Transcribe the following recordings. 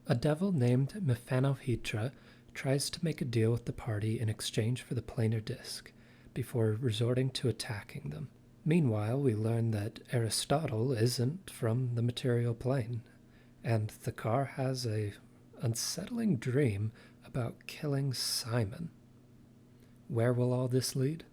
A devil named Mephanovhitra tries to make a deal with the party in exchange for the planar disk, before resorting to attacking them. Meanwhile, we learn that Aristotle isn't from the material plane, and Thakar has a unsettling dream about killing Simon. Where will all this lead?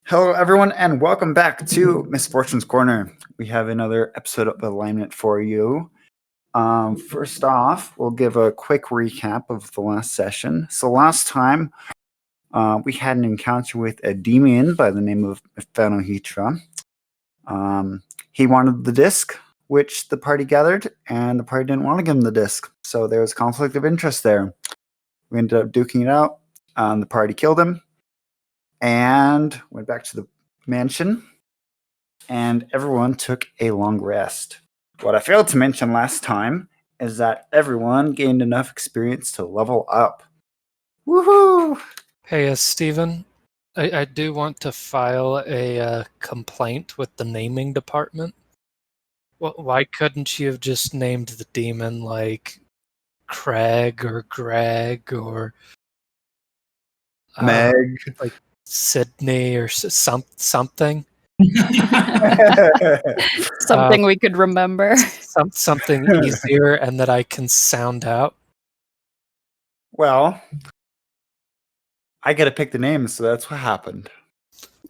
Hello, everyone, and welcome back to Misfortune's Corner. We have another episode of Alignment for you. First off, we'll give a quick recap of the last session. So last time, we had an encounter with a demon by the name of Mephanovhitra. He wanted the disc, which the party gathered, and the party didn't want to give him the disc. So there was conflict of interest there. We ended up duking it out. The party killed him and went back to the mansion, and everyone took a long rest. What I failed to mention last time is that everyone gained enough experience to level up. Woohoo! Hey, Steven, I do want to file a complaint with the naming department. Why couldn't you have just named the demon like Craig or Greg or Meg. like Sydney or something? Something we could remember. Something easier and that I can sound out. Well, I got to pick the names, so that's what happened.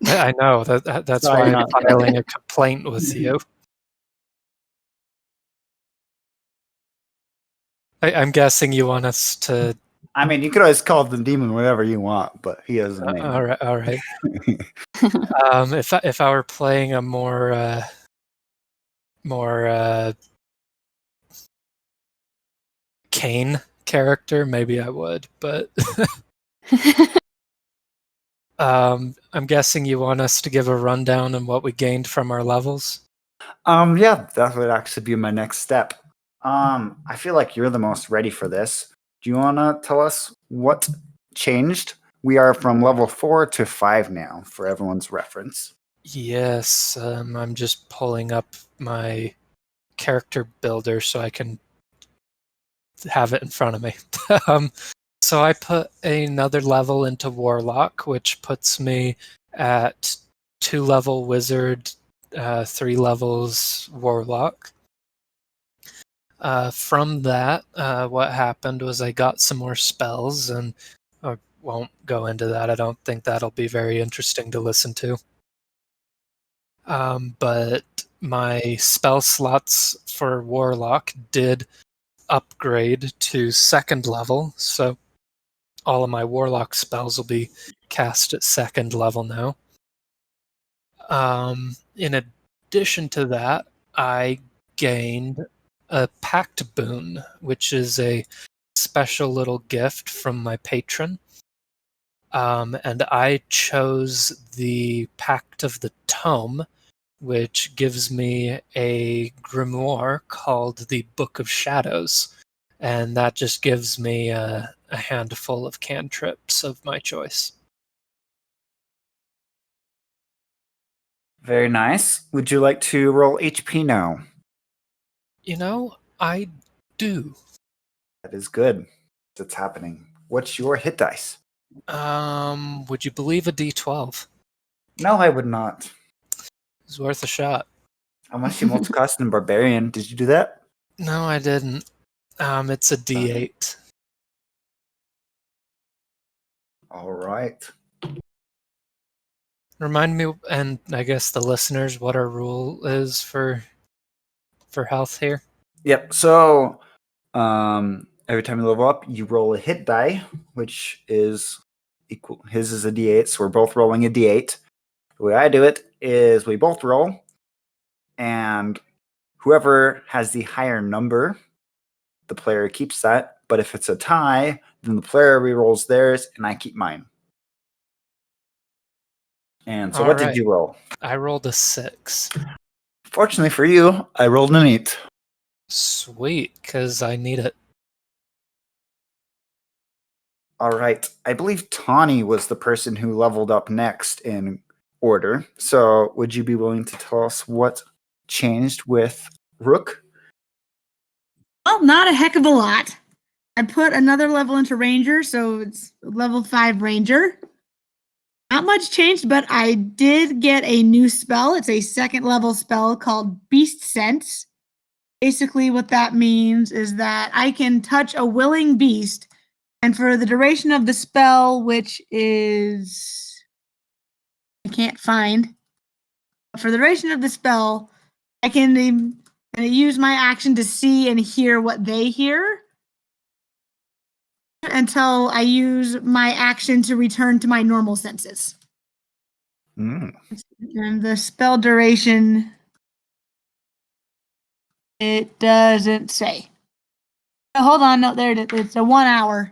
I know that's Sorry, why I'm filing a complaint with you. I'm guessing you want us to. I mean, you could always call the demon whatever you want, but he has a name. All right. If I were playing a more Kane character, maybe I would, but I'm guessing you want us to give a rundown on what we gained from our levels. Yeah, that would actually be my next step. I feel like you're the most ready for this. Do you want to tell us what changed? We are from level 4 to 5 now, for everyone's reference. Yes, I'm just pulling up my character builder so I can have it in front of me. So I put another level into Warlock, which puts me at 2-level Wizard, 3 levels Warlock. From that, what happened was I got some more spells, and I won't go into that. I don't think that'll be very interesting to listen to. But my spell slots for Warlock did upgrade to 2nd level, so all of my Warlock spells will be cast at 2nd level now. In addition to that, I gained a Pact Boon, which is a special little gift from my patron. And I chose the Pact of the Tome, which gives me a grimoire called the Book of Shadows. And that just gives me a handful of cantrips of my choice. Very nice. Would you like to roll HP now? I do. That is good. That's happening. What's your hit dice? Would you believe a D12? No, I would not. It's worth a shot. Unless you multicast in Barbarian. Did you do that? No, I didn't. It's a D8. All right. Remind me, and I guess the listeners, what our rule is for health here. Yep. So, every time you level up, you roll a hit die, which is equal. His is a D8, so we're both rolling a D8. The way I do it is we both roll, and whoever has the higher number, the player keeps that. But if it's a tie, then the player re-rolls theirs, and I keep mine. And so All what did right. you roll? I rolled a 6. Fortunately for you, I rolled an 8. Sweet, because I need it. All right. I believe Tawny was the person who leveled up next in order. So would you be willing to tell us what changed with Rook? Well, not a heck of a lot. I put another level into Ranger, so it's level 5 Ranger. Not much changed, but I did get a new spell. It's a second level spell called Beast Sense. Basically, what that means is that I can touch a willing beast, and for the duration of the spell, which is I can't find, for the duration of the spell, I can use my action to see and hear what they hear until I use my action to return to my normal senses. Mm. And the spell duration, it doesn't say. Oh, hold on, no, there it is. It's a 1 hour.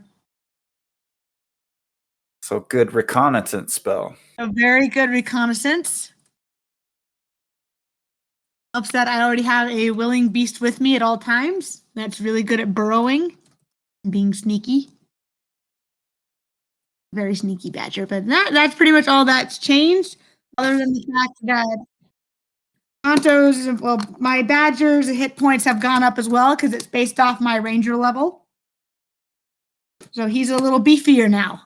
So good reconnaissance spell. A very good reconnaissance. Helps that I already have a willing beast with me at all times. That's really good at burrowing, being sneaky. Very sneaky badger, but that's pretty much all that's changed, other than the fact that my badger's hit points have gone up as well because it's based off my ranger level. So he's a little beefier now.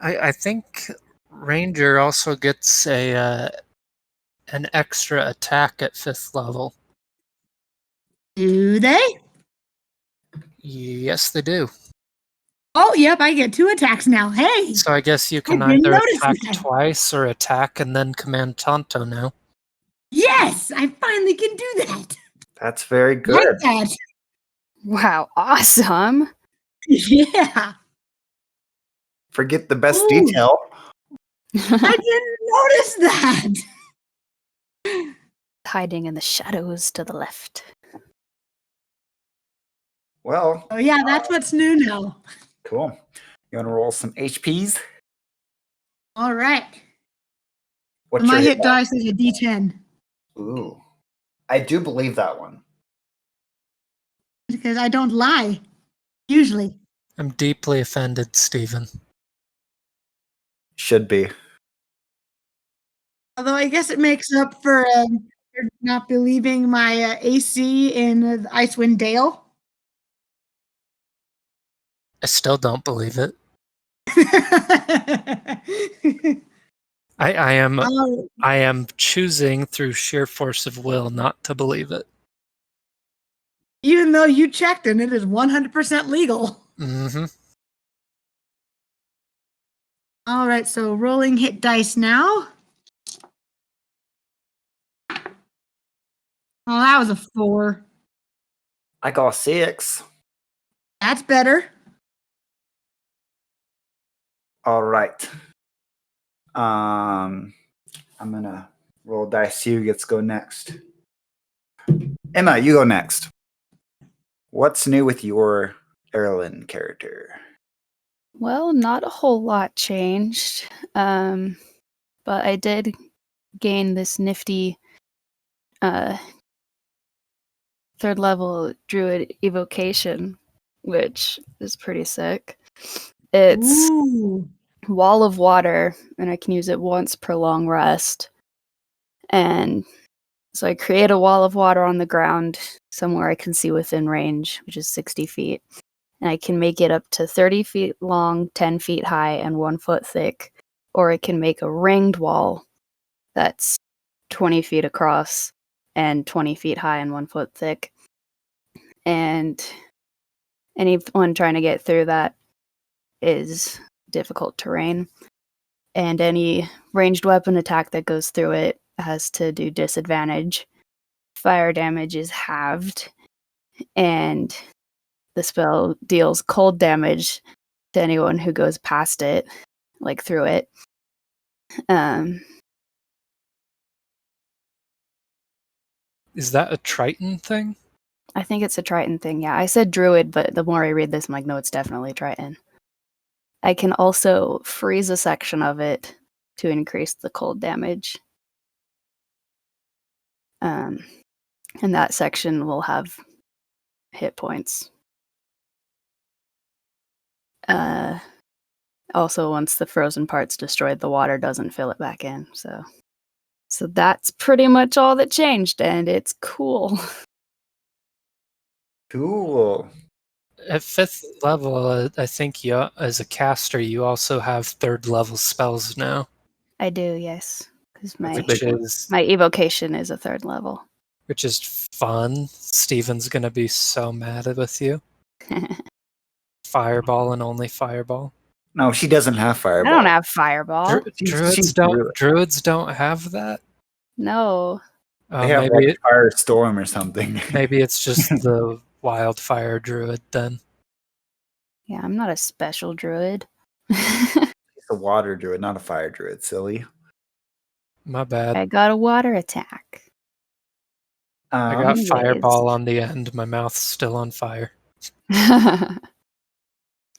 I think Ranger also gets an extra attack at 5th level. Do they? Yes, they do. Oh, yep, I get 2 attacks now. Hey! So I guess you can didn't either notice attack that. twice or attack and then command Tonto now. Yes! I finally can do that! That's very Like good. that. Wow, awesome. Yeah! Forget the best Ooh. detail. I didn't notice that! Hiding in the shadows to the left. Well, Oh, yeah, that's what's new now. cool. You want to roll some HPs? All right. What's My your hit dice is a D10 Ooh. I do believe that one. because I don't lie, usually. I'm deeply offended, Stephen. Should be. Although I guess it makes up for not believing my AC in Icewind Dale. I still don't believe it. I am choosing through sheer force of will not to believe it. Even though you checked and it is 100% legal. Mm-hmm. All right, so rolling hit dice now. Oh, that was a 4. I got a 6. That's better. All right. I'm gonna roll dice. See who gets to go next. Emma, you go next. What's new with your Erlyn character? Well, not a whole lot changed. But I did gain this nifty 3rd level druid evocation, which is pretty sick. It's Ooh. wall of water, and I can use it once per long rest. And so I create a wall of water on the ground somewhere I can see within range, which is 60 feet. And I can make it up to 30 feet long, 10 feet high, and 1 foot thick. Or I can make a ringed wall that's 20 feet across and 20 feet high and 1 foot thick. And anyone trying to get through that is difficult terrain. And any ranged weapon attack that goes through it has to do disadvantage. Fire damage is halved, and the spell deals cold damage to anyone who goes past it, like through it. Is that a Triton thing? I think it's a Triton thing, yeah. I said druid, but the more I read this, I'm like, no, it's definitely Triton. I can also freeze a section of it to increase the cold damage. And that section will have hit points. Also, once the frozen part's destroyed, the water doesn't fill it back in. So that's pretty much all that changed, and it's cool. Cool. At 5th level, I think you, as a caster, you also have 3rd level spells now, I do, yes, because my which evocation is a 3rd level. is fun. Steven's gonna be so mad with you. Fireball and only fireball. No, she doesn't have I fireball. don't have fireball. She's druid. Druids don't have that. No. They have like fire storm or something. Maybe it's just the wildfire druid then. Yeah, I'm not a special druid. It's a water druid, not a fire druid, silly. My bad. I got a water attack. I got anyways. fireball on the end. My mouth's still on fire.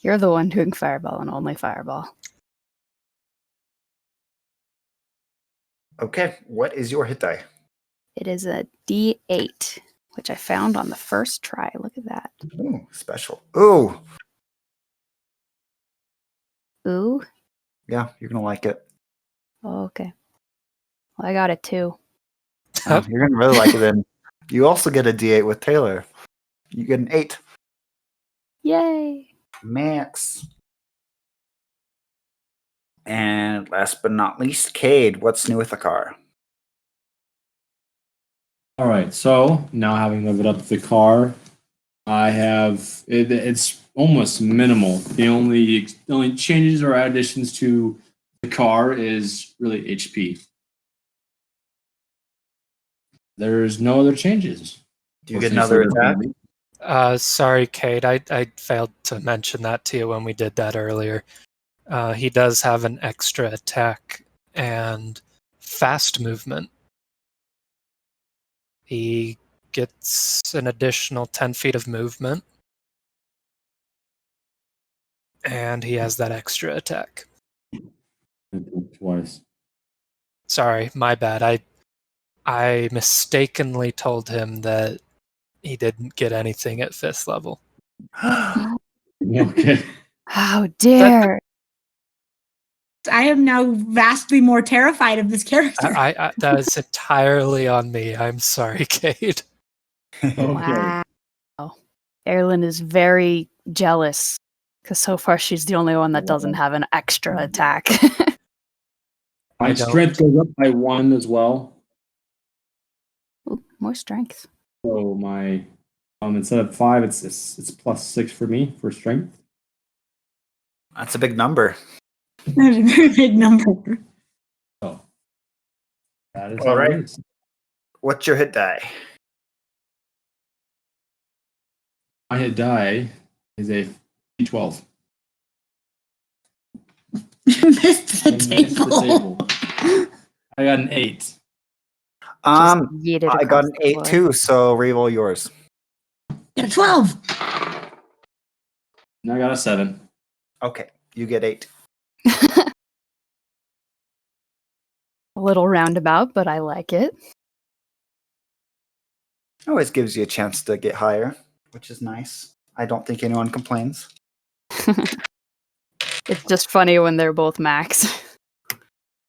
You're the one doing fireball and only fireball. Okay, what is your hit die? It is a D8, which I found on the first try. Look at that. Ooh, special. Ooh. Ooh. Yeah, you're gonna like it. Oh, okay. Well, I got a 2. Oh, you're gonna really like it then. You also get a D8 with Taylor. You get an 8. Yay! Max. And last but not least, Cade. What's new with the car? All right, so now having leveled up the car, I have it's almost minimal. The only changes or additions to the car is really HP. There's no other changes. Do you get another attack? Sorry, Kate. I failed to mention that to you when we did that earlier. He does have an extra attack and fast movement. He gets an additional 10 feet of movement. And he has that extra attack. Twice. Sorry, my bad. I mistakenly told him that he didn't get anything at 5th level. Okay. How dare! I am now vastly more terrified of this character. I that is entirely on me. I'm sorry, Kate. Okay. Wow. Erilyn is very jealous because so far she's the only one that doesn't have an extra attack. My strength goes up by 1 as well. Ooh, more strength. So my instead of 5, it's +6 for me for strength. That's a big number. That's a very big number. So that is All right. it is. What's your hit die? My hit die is a D12. You missed the I missed table. the table. I got an 8. I Yeeted got across an the 8 floor. too, so reroll yours. Yeah, 12. And I got a 7. Okay, you get 8. A little roundabout, but I like it. Always gives you a chance to get higher, which is nice. I don't think anyone complains. It's just funny when they're both max.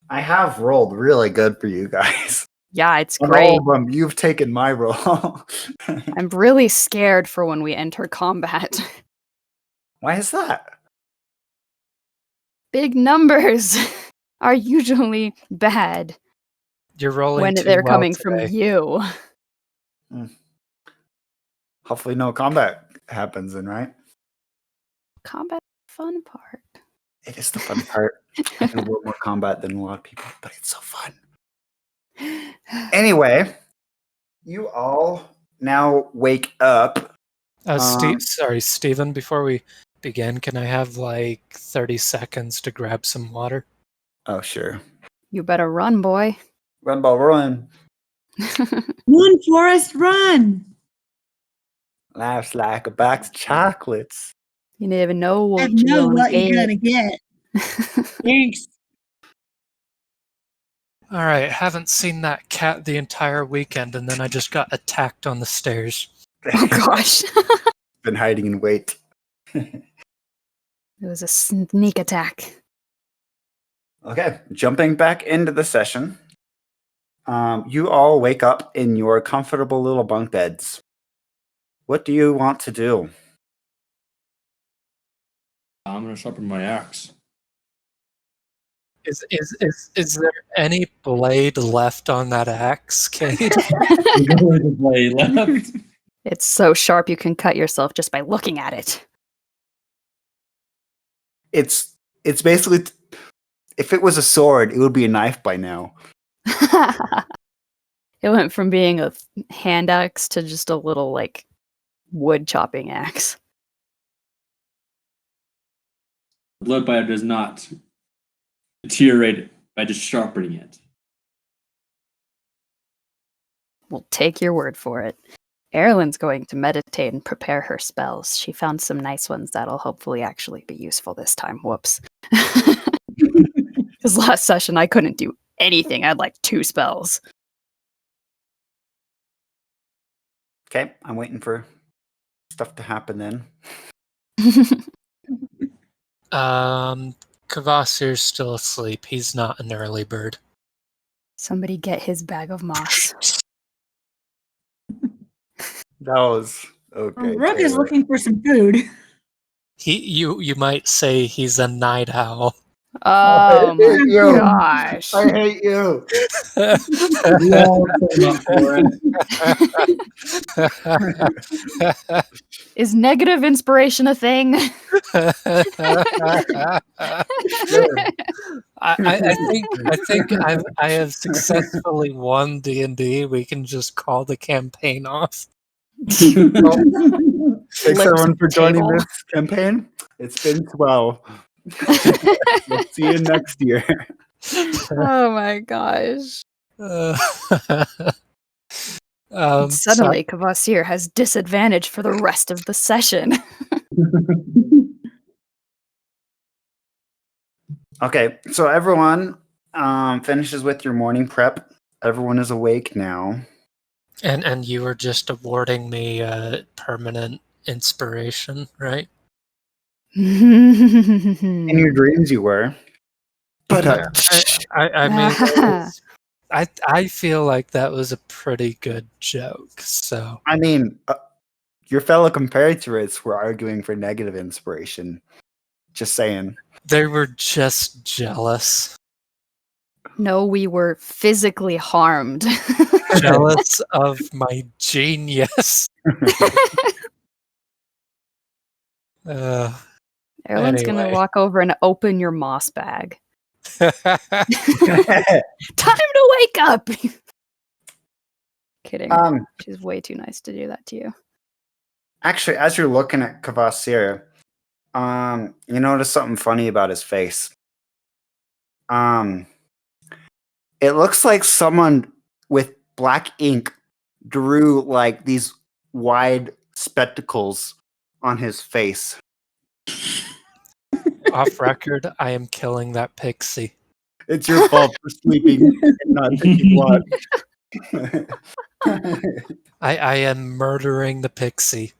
I have rolled really good for you guys. Yeah, it's On great. all of them, you've taken my roll. I'm really scared for when we enter combat. Why is that? Big numbers are usually bad You're rolling when too they're well coming today. from you. Hopefully no combat happens then, right? Combat fun part. It is the fun part. I do a little more combat than a lot of people, but it's so fun. Anyway, you all now wake up. Sorry, Steven, before we begin, can I have like 30 seconds to grab some water? Oh, sure. You better run, boy. Run, ball, run. Run, Forrest, run. Laughs like a box of chocolates. You never know I what know you're what gonna you're get. going to get. Thanks. All right, haven't seen that cat the entire weekend, and then I just got attacked on the stairs. Oh gosh. Been hiding in wait. It was a sneak attack. Okay, jumping back into the session. You all wake up in your comfortable little bunk beds. What do you want to do? I'm gonna sharpen my axe. Is there any blade left on that axe, Kate? The blade left. It's so sharp you can cut yourself just by looking at it. It's basically, if it was a sword, it would be a knife by now. It went from being a hand axe to just a little, like, wood chopping axe. Blood bite does not deteriorate by just sharpening it. We'll take your word for it. Erilyn's going to meditate and prepare her spells. She found some nice ones that'll hopefully actually be useful this time. Whoops. Because last session I couldn't do anything. I had like 2 spells. Okay, I'm waiting for stuff to happen then. Kvasir's still asleep. He's not an early bird. Somebody get his bag of moss. That was okay. Rook is Taylor. looking for some food. You might say he's a night owl. Oh my hate you. gosh. I hate you. We all came up for it. Is negative inspiration a thing? I think I have successfully won D&D. We can just call the campaign off. Thanks Flips everyone for joining table. this campaign. It's been swell. We'll see you next year. Oh my gosh. So, Suddenly, Kvasir has disadvantage for the rest of the session. Okay, so everyone finishes with your morning prep. Everyone is awake now. and you were just awarding me permanent inspiration, right? In your dreams, you were. But I mean, it was- I feel like that was a pretty good joke. So I mean, your fellow compatriots were arguing for negative inspiration. Just saying. they were just jealous. No, we were physically harmed. Jealous of my genius. Erlen's Anyway. gonna walk over and open your moss bag. Um, Time to wake up! Kidding. She's way too nice to do that to you. actually, as you're looking at Kvasir, you notice something funny about his face. It looks like someone with black ink drew like these wide spectacles on his face. Off record, I am killing that pixie. It's your fault for sleeping and not taking watch. I am murdering the pixie.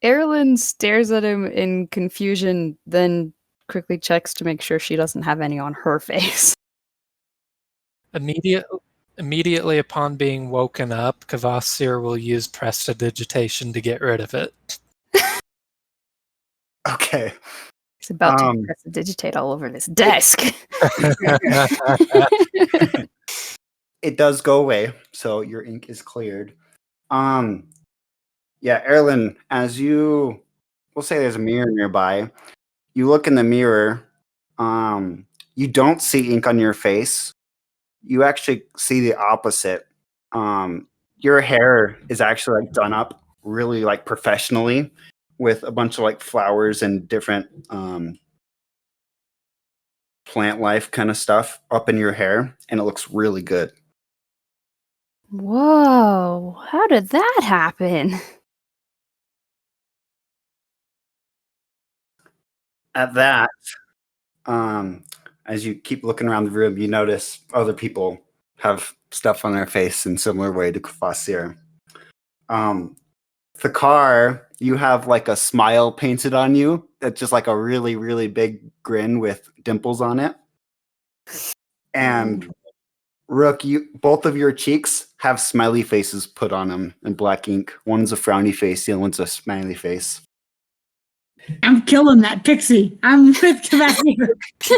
Erlen stares at him in confusion, then quickly checks to make sure she doesn't have any on her face. Immediately upon being woken up, Kvasir will use prestidigitation to get rid of it. Okay. He's about to prestidigitate all over this desk. It does go away, so your ink is cleared. Yeah, Erlen, as we'll say there's a mirror nearby. You look in the mirror, you don't see ink on your face. You actually see the opposite. Your hair is actually like done up really like professionally with a bunch of like flowers and different plant life kind of stuff up in your hair, and it looks really good. Whoa, how did that happen? At that, as you keep looking around the room, you notice other people have stuff on their face in similar way to Kvasir. The car, you have like a smile painted on you. That's just like a really, really big grin with dimples on it. And Rook, both of your cheeks have smiley faces put on them in black ink. One's a frowny face, the other one's a smiley face. I'm killing that pixie. I'm with Kvasir.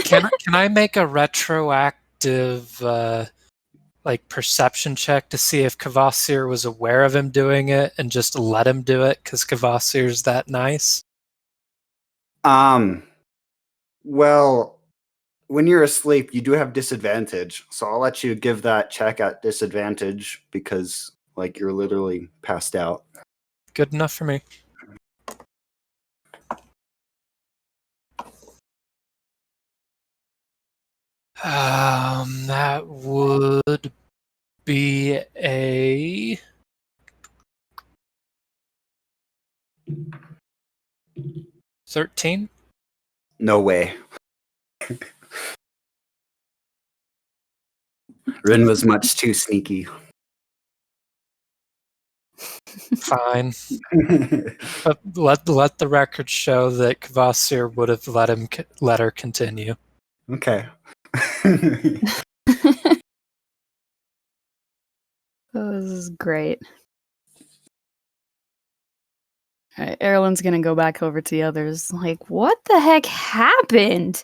Can I make a retroactive perception check to see if Kvasir was aware of him doing it and just let him do it because Kvasir's that nice? Well, when you're asleep, you do have disadvantage, so I'll let you give that check at disadvantage because, like, you're literally passed out. Good enough for me. That would be a 13. No way. Rin was much too sneaky. Fine. But let the record show that Kvasir would have let her continue. Okay. Oh, this is great. All right, Erlen's gonna go back over to the others. Like, what the heck happened?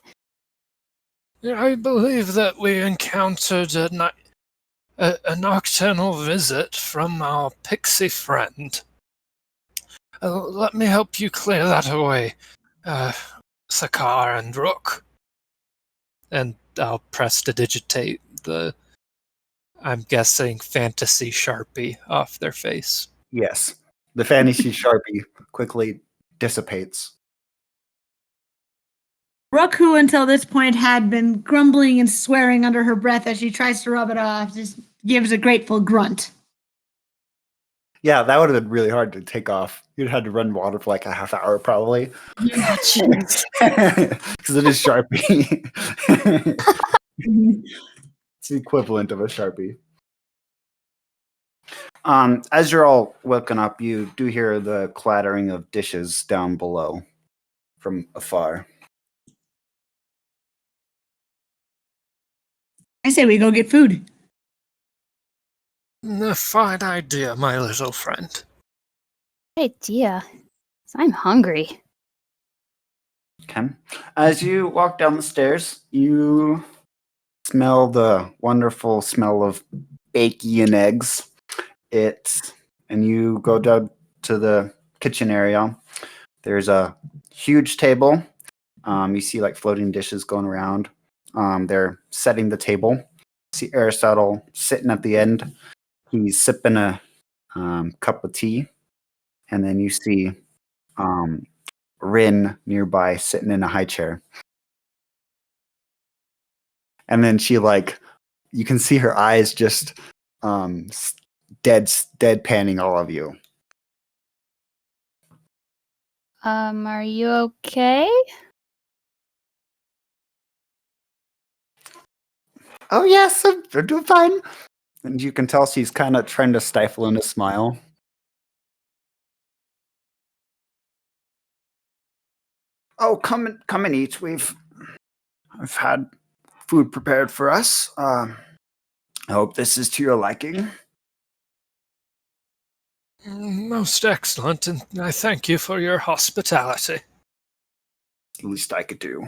I believe that we encountered a nocturnal visit from our pixie friend. Let me help you clear that away, Sakar and Rook. And I'll press to digitate the, I'm guessing, fantasy Sharpie off their face. Yes. The fantasy Sharpie quickly dissipates. Rook, who until this point had been grumbling and swearing under her breath as she tries to rub it off, just gives a grateful grunt. Yeah, that would have been really hard to take off. You'd had to run water for like a half hour probably. Because it is Sharpie. It's the equivalent of a Sharpie. As you're all woken up, you do hear the clattering of dishes down below from afar. I say we go get food. A fine idea, my little friend. Idea. I'm hungry. Okay. As you walk down the stairs, you smell the wonderful smell of bacon and eggs. And you go down to the kitchen area. There's a huge table. You see like floating dishes going around. They're setting the table. You see Aristotle sitting at the end. He's sipping a cup of tea. And then you see Rin nearby sitting in a high chair. And then she you can see her eyes just deadpanning all of you. Are you okay? Oh yes, I'm doing fine. And you can tell she's kind of trying to stifle in a smile. Oh, come and eat. I've had food prepared for us. I hope this is to your liking. Most excellent, and I thank you for your hospitality. The least I could do.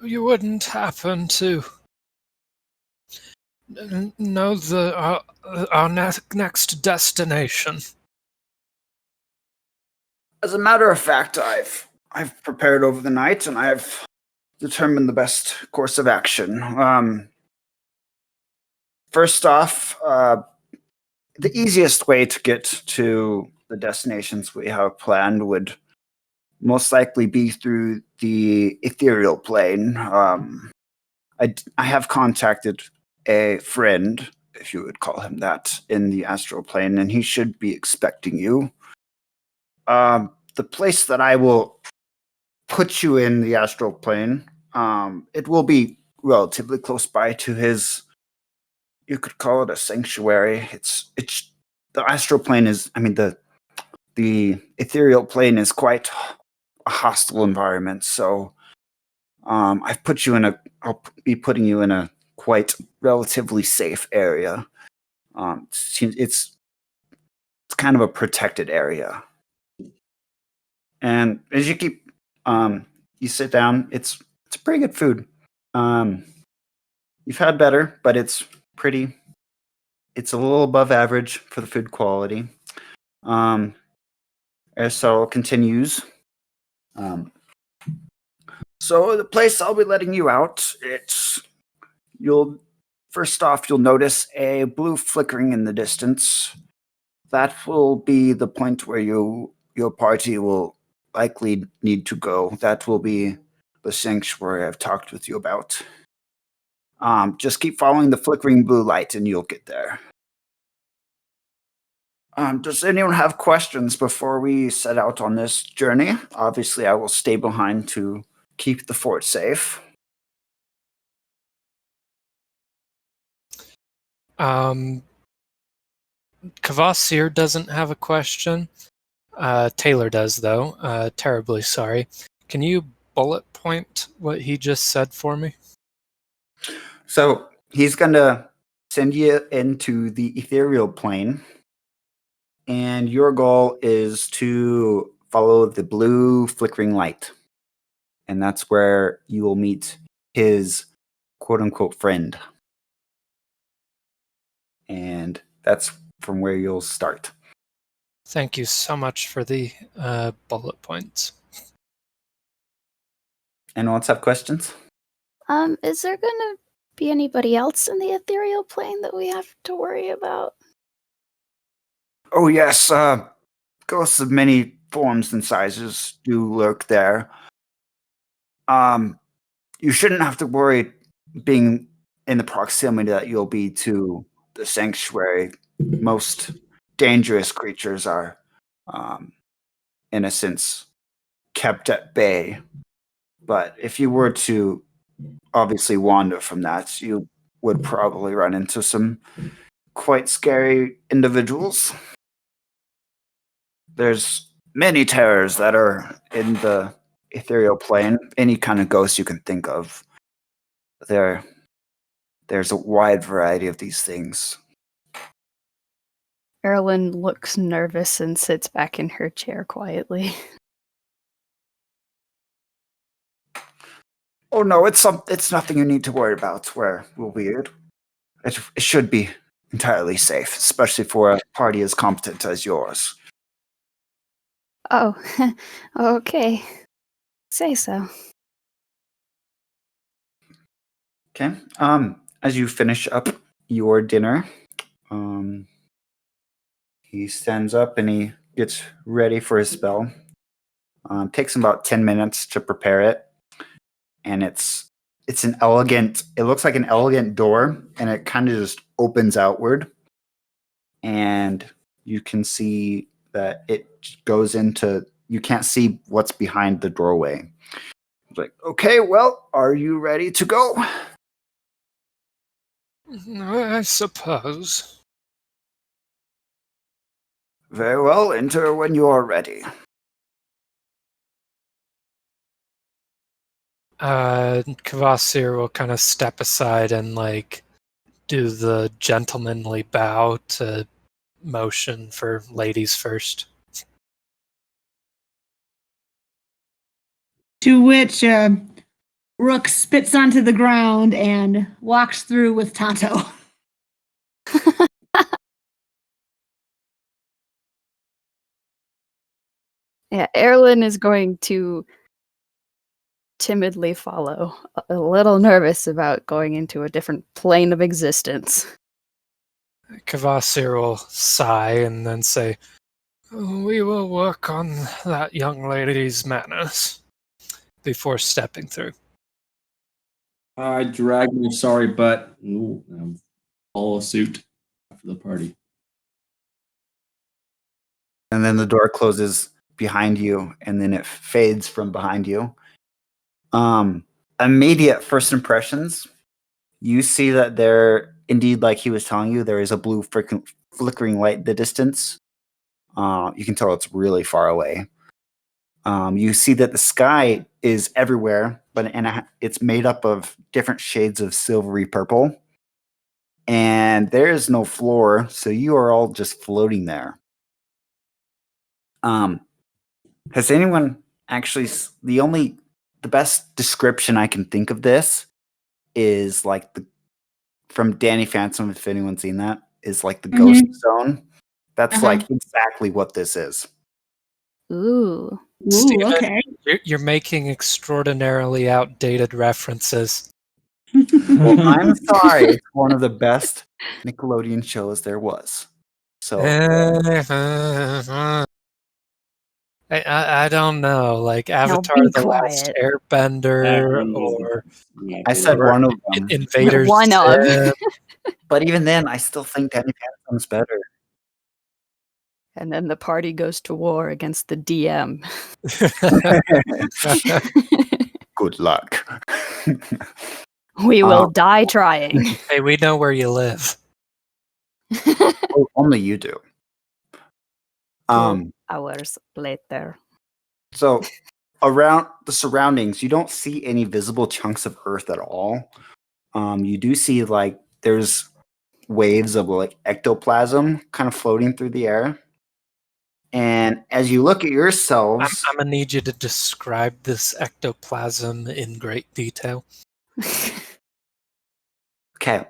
You wouldn't happen to know our next destination? As a matter of fact, I've prepared over the night and I've determined the best course of action. First off, the easiest way to get to the destinations we have planned would most likely be through the ethereal plane. I have contacted a friend, if you would call him that, in the astral plane, and he should be expecting you. The place that I will put you in the astral plane. It will be relatively close by to his. You could call it a sanctuary. It's the astral plane is. I mean the ethereal plane is quite a hostile environment. So I've put you in a. I'll be putting you in a quite relatively safe area. It's kind of a protected area. And as you keep, you sit down. It's pretty good food. You've had better, but it's pretty. It's a little above average for the food quality. Aristotle continues. So the place I'll be letting you out, you'll notice a blue flickering in the distance. That will be the point where your party will likely need to go. That will be the sanctuary I've talked with you about. Just keep following the flickering blue light and you'll get there. Does anyone have questions before we set out on this journey? Obviously, I will stay behind to keep the fort safe. Kvasir doesn't have a question. Taylor does, though. Terribly sorry. Can you bullet point what he just said for me? So he's going to send you into the ethereal plane, and your goal is to follow the blue flickering light. And that's where you will meet his quote-unquote friend. And that's from where you'll start. Thank you so much for the bullet points. Anyone else have questions? Is there gonna be anybody else in the ethereal plane that we have to worry about? Oh yes, ghosts of many forms and sizes do lurk there. You shouldn't have to worry being in the proximity that you'll be to the sanctuary. Most dangerous creatures are, in a sense, kept at bay. But if you were to obviously wander from that, you would probably run into some quite scary individuals. There's many terrors that are in the ethereal plane. Any kind of ghost you can think of. There's a wide variety of these things. Erlyn looks nervous and sits back in her chair quietly. Oh no, it's nothing you need to worry about. Where we'll be it should be entirely safe, especially for a party as competent as yours. Oh, okay. Say so. Okay. As you finish up your dinner, he stands up and he gets ready for his spell. Takes him about 10 minutes to prepare it. And it's an elegant, it looks like an elegant door, and it kind of just opens outward. And you can see that it goes into, you can't see what's behind the doorway. It's like, okay, well, are you ready to go? I suppose. Very well, enter when you are ready. Kvasir will kind of step aside and do the gentlemanly bow to motion for ladies first. To which Rook spits onto the ground and walks through with Tonto. Yeah, Erlyn is going to timidly follow, a little nervous about going into a different plane of existence. Kvasir will sigh and then say, "We will work on that young lady's manners," before stepping through. I drag my sorry butt and follow suit after the party. And then the door closes behind you, and then it fades from behind you. Immediate first impressions, you see that there, indeed, like he was telling you, there is a blue flickering light in the distance. You can tell it's really far away. You see that the sky is everywhere, and it's made up of different shades of silvery purple. And there is no floor, so you are all just floating there. Has anyone actually? The best description I can think of this is like from Danny Phantom. If anyone's seen that, is like the ghost zone. That's like exactly what this is. Ooh. Steven, Okay. you're making extraordinarily outdated references. Well, I'm sorry. It's one of the best Nickelodeon shows there was. So I don't know, like Avatar: be The Last quiet. Airbender or I said one of them, Invaders One of. Zim. but even then, I still think Danny Phantom's better. And then the party goes to war against the DM. Good luck. We will die trying. Hey, we know where you live. Oh, only you do. 2 hours later. So around the surroundings, you don't see any visible chunks of earth at all. You do see like there's waves of like ectoplasm kind of floating through the air. And as you look at yourselves, I'm gonna need you to describe this ectoplasm in great detail. okay,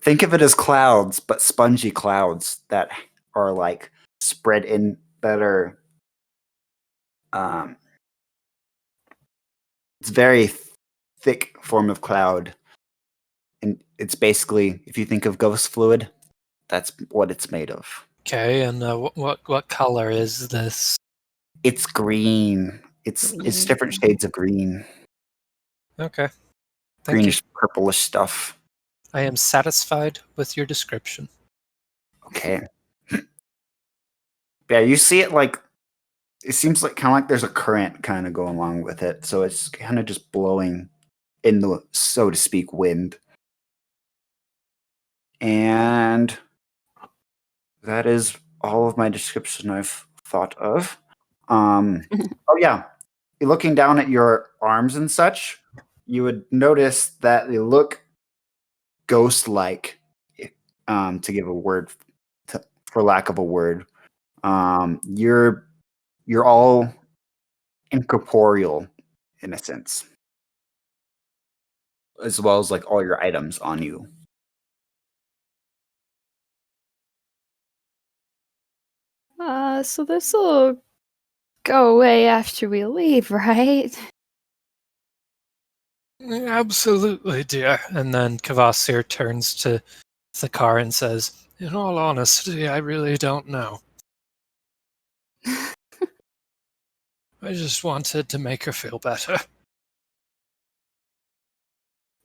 think of it as clouds, but spongy clouds that are like spread in that are it's very thick form of cloud, and it's basically, if you think of ghost fluid, that's what it's made of. Okay, and what color is this? It's green. It's different shades of green, Okay, thank greenish, you. purplish stuff. I am satisfied with your description. Okay. Yeah, you see it like it seems like kind of like there's a current kind of going along with it, so it's kind of just blowing in the, so to speak, wind. And that is all of my description I've thought of. Oh yeah, looking down at your arms and such, you would notice that they look ghost-like. To give a word, for lack of a word, you're all incorporeal in a sense, as well as like all your items on you. So this will go away after we leave, right? Absolutely, dear. And then Kvasir turns to the car and says, "In all honesty, I really don't know. I just wanted to make her feel better."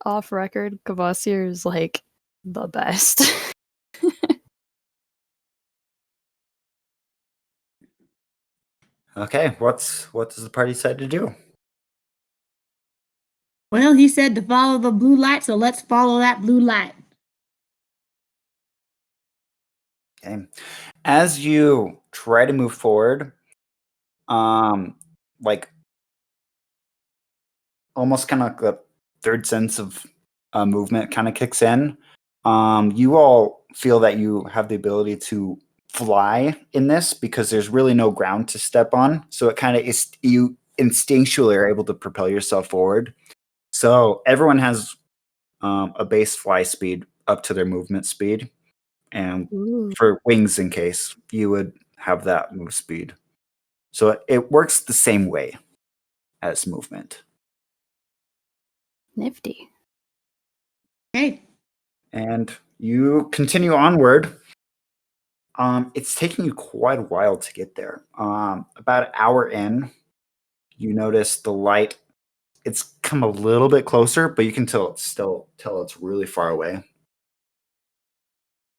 Off record, Kvasir is like the best. Okay, what does the party decide to do? Well, he said to follow the blue light, so let's follow that blue light. Okay, as you try to move forward, like almost kind of like the third sense of movement kind of kicks in. You all feel that you have the ability to fly in this because there's really no ground to step on. So it kind of is, you instinctually are able to propel yourself forward. So everyone has a base fly speed up to their movement speed. And Ooh. for wings, in case, you would have that move speed. So it works the same way as movement. Nifty. Okay. And you continue onward. It's taking you quite a while to get there. About an hour in, you notice the light. It's come a little bit closer, but you can tell it's really far away.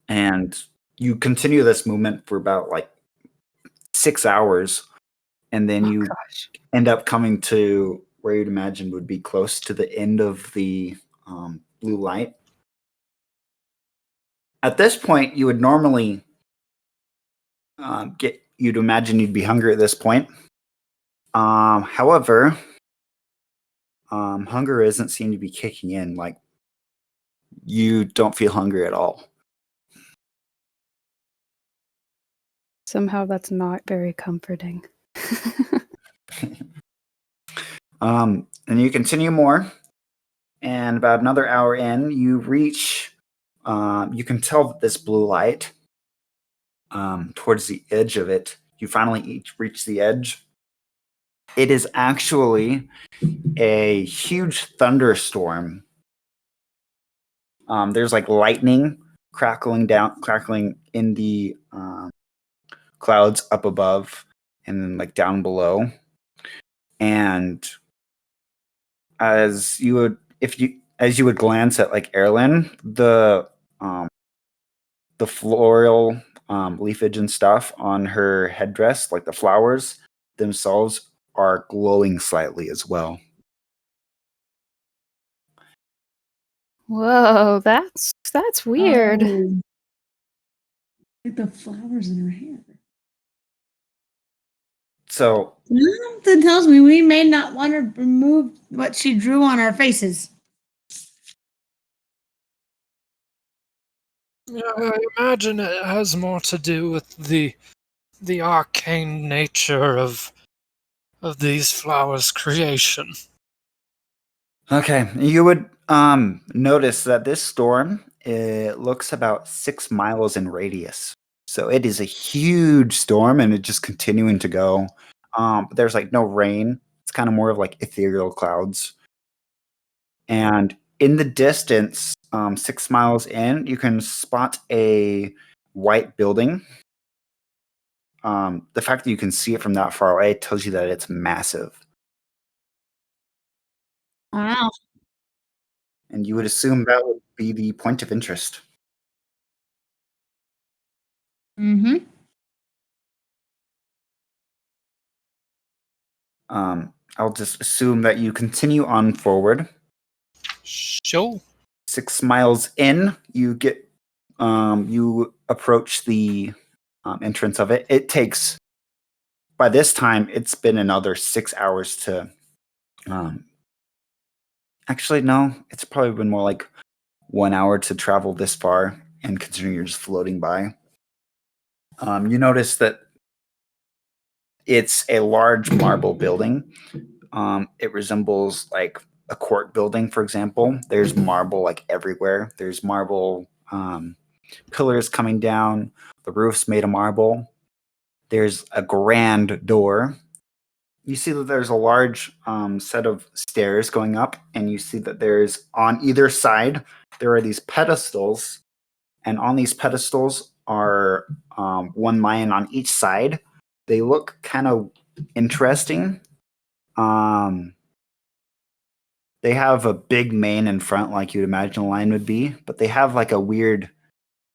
And you continue this movement for about like 6 hours, and then you end up coming to where you'd imagine would be close to the end of the blue light. At this point, you would normally you'd imagine you'd be hungry at this point. However, hunger doesn't seem to be kicking in. Like, you don't feel hungry at all. Somehow that's not very comforting. And you continue more, and about another hour in, you reach. You can tell that this blue light, towards the edge of it, you finally reach the edge. It is actually a huge thunderstorm. There's like lightning crackling in the clouds up above and then like down below. And as you would glance at like Erlyn, the floral leafage and stuff on her headdress, like the flowers themselves, are glowing slightly as well. Whoa, that's weird. Oh. Like the flowers in her hair. So Something tells me we may not want to remove what she drew on our faces. I imagine it has more to do with the arcane nature of these flowers' creation. okay, you would notice that this storm, it looks about 6 miles in radius. So it is a huge storm, and it's just continuing to go. But there's like no rain. It's kind of more of like ethereal clouds. And in the distance, 6 miles in, you can spot a white building. The fact that you can see it from that far away tells you that it's massive. Wow. And you would assume that would be the point of interest. Mm-hmm. I'll just assume that you continue on forward. Sure. 6 miles in, you get you approach the entrance of it. It takes, by this time, it's been another 6 hours to. Actually, no, it's probably been more like 1 hour to travel this far, and considering you're just floating by. You notice that it's a large marble building. It resembles like a court building, for example. There's marble like everywhere. There's marble pillars coming down. The roof's made of marble. There's a grand door. You see that there's a large set of stairs going up, and you see that there's, on either side, there are these pedestals, and on these pedestals are one lion on each side. They look kind of interesting. They have a big mane in front, like you'd imagine a lion would be, but they have like a weird,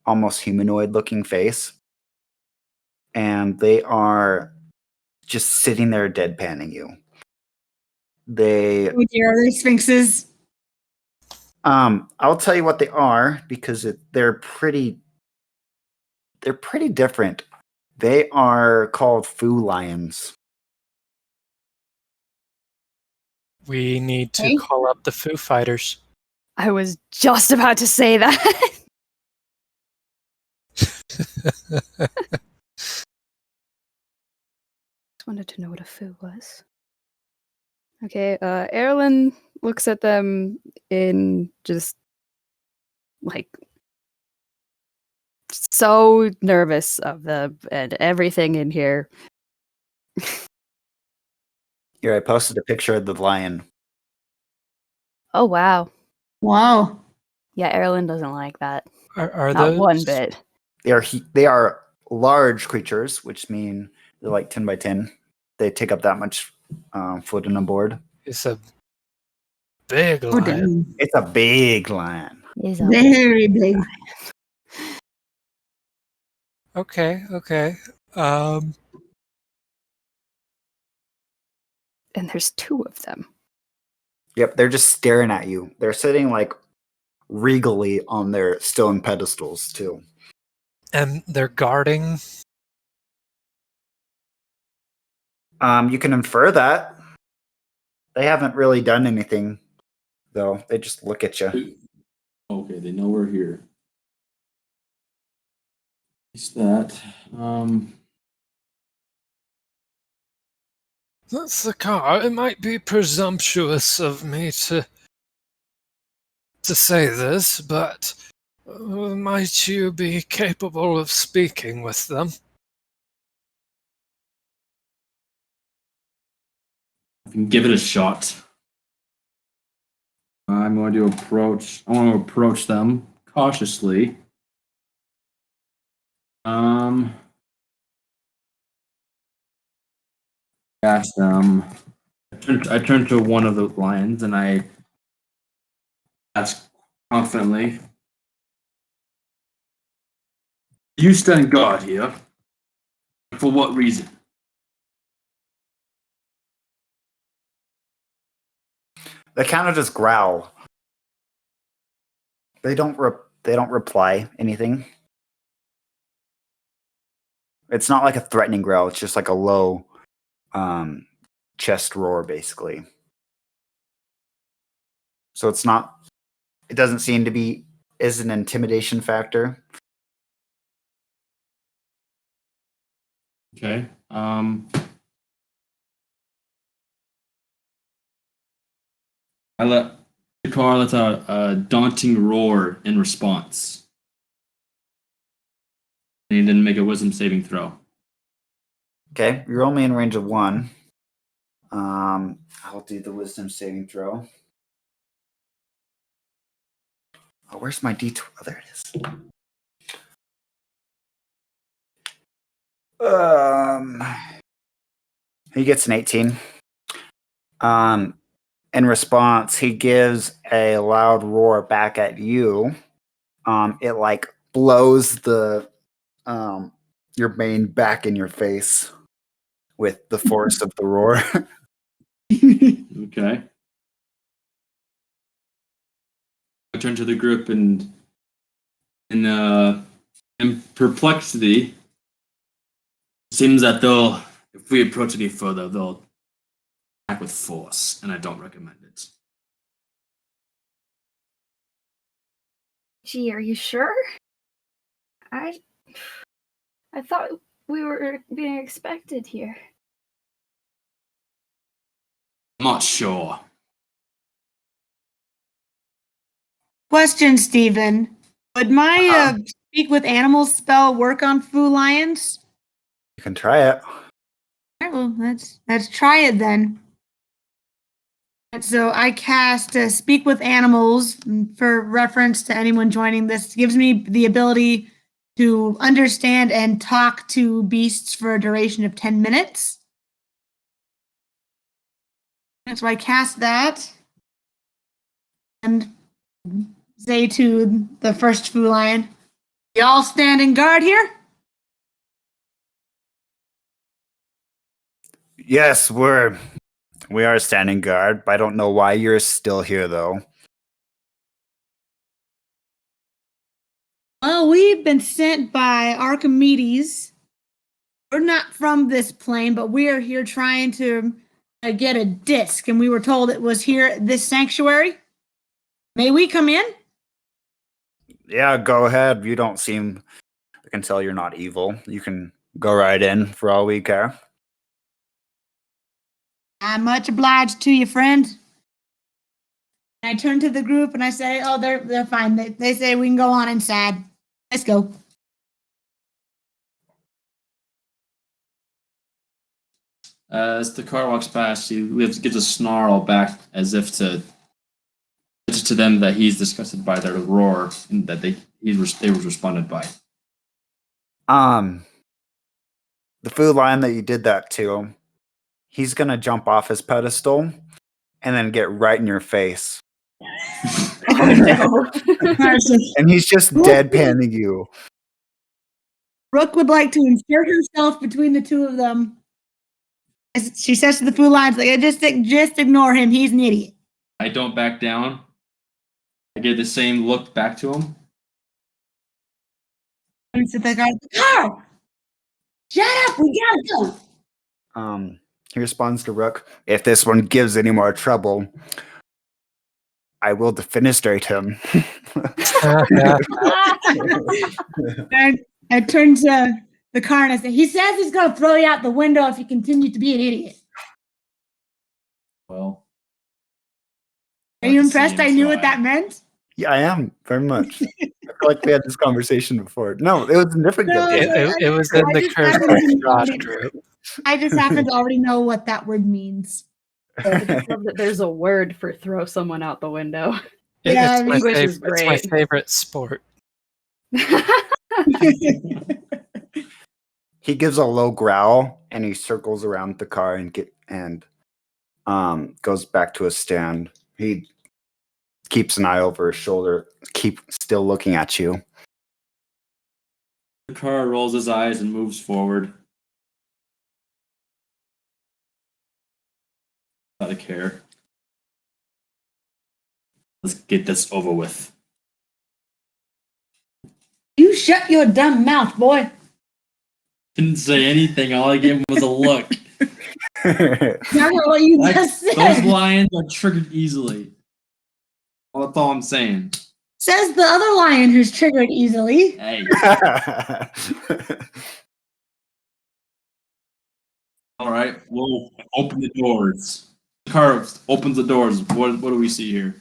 almost humanoid looking face. And they are just sitting there deadpanning you. They Oh dear, are they sphinxes? I'll tell you what they are, because they're pretty different. They are called Foo Lions. We need to Okay. call up the Foo Fighters. I was just about to say that. Just wanted to know what a foo was. Okay, Erlyn looks at them in just like so nervous of them and everything in here. Here, I posted a picture of the lion. Oh wow. Wow. Yeah, Erlyn doesn't like that. Are Not those one bit. They are large creatures, which mean they're like 10 by 10. They take up that much foot on a board. It's a big Oh, lion. damn. It's a big lion. Is a Very big. Okay. and there's two of them. Yep, they're just staring at you. They're sitting like regally on their stone pedestals too. And they're guarding. You can infer that. They haven't really done anything, though. They just look at you. Okay, they know we're here. Is that? That's the car. It might be presumptuous of me to say this, but might you be capable of speaking with them? I can give it a shot. I want to approach them cautiously. Ask them. I turn to one of the lions and I ask confidently, "You stand guard here. For what reason?" They kind of just growl. They don't reply anything. It's not like a threatening growl. It's just like a low chest roar, basically. So it's not. It doesn't seem to be is an intimidation factor. Okay. I let the car let out a daunting roar in response. And he didn't make a wisdom saving throw. Okay, you're only in range of 1. I'll do the wisdom saving throw. Oh, where's my D12? Oh, there it is. He gets an 18. In response, he gives a loud roar back at you. It like blows the your mane back in your face with the force of the roar. Okay. I turn to the group and in perplexity, it seems that if we approach any further, they'll act with force, and I don't recommend it. Gee, are you sure? I thought we were being expected here. I'm not sure. Question, Stephen. Would my speak with animals spell work on Fu Lions? You can try it. All right, well, let's try it then. And so I cast Speak with Animals for reference to anyone joining. This gives me the ability to understand and talk to beasts for a duration of 10 minutes. And so I cast that and say to the first Fu Lion, "Y'all standing guard here?" Yes, we are standing guard, but I don't know why you're still here though. Well, we've been sent by Archimedes. We're not from this plane, but we are here trying to get a disc, and we were told it was here at this sanctuary. May we come in? Yeah, go ahead. You don't seem I can tell you're not evil. You can go right in for all we care. I'm much obliged to you, friend. And I turn to the group and I say, "Oh, they're fine. They say we can go on inside. Let's go." As the car walks past, he gives a snarl back as if to them that he's disgusted by their roar and that they was responded by. The food line that you did that to, he's gonna jump off his pedestal and then get right in your face. Oh no. And he's just deadpanning you. Brooke would like to insert herself between the two of them. She says to the food lines, like, just ignore him. He's an idiot. I don't back down. I give the same look back to him. And so the car. Shut up, we gotta go. He responds to Rook, if this one gives any more trouble, I will defenestrate him. I turn to the car and I say, he says he's gonna throw you out the window if you continue to be an idiot. Well, Are you I'd see impressed him I knew what try. that meant? Yeah, I am, very much. I feel like we had this conversation before. No, it was a different No, game. It was in I the just Curse happened of to Josh know it. group. I just happen to already know what that word means. I just love that there's a word for throw someone out the window. Yeah, It's my English is favorite. It's my great. favorite sport. He gives a low growl and he circles around the car and goes back to his stand. He keeps an eye over his shoulder, keep still looking at you. The car rolls his eyes and moves forward. Not a care. Let's get this over with. You shut your dumb mouth, boy. Didn't say anything. All I gave him was a look. That's not what you just Those said. lions are triggered easily. Well, that's all I'm saying. Says the other lion who's triggered easily. Hey. All right. We'll open the doors. The car opens the doors. What do we see here?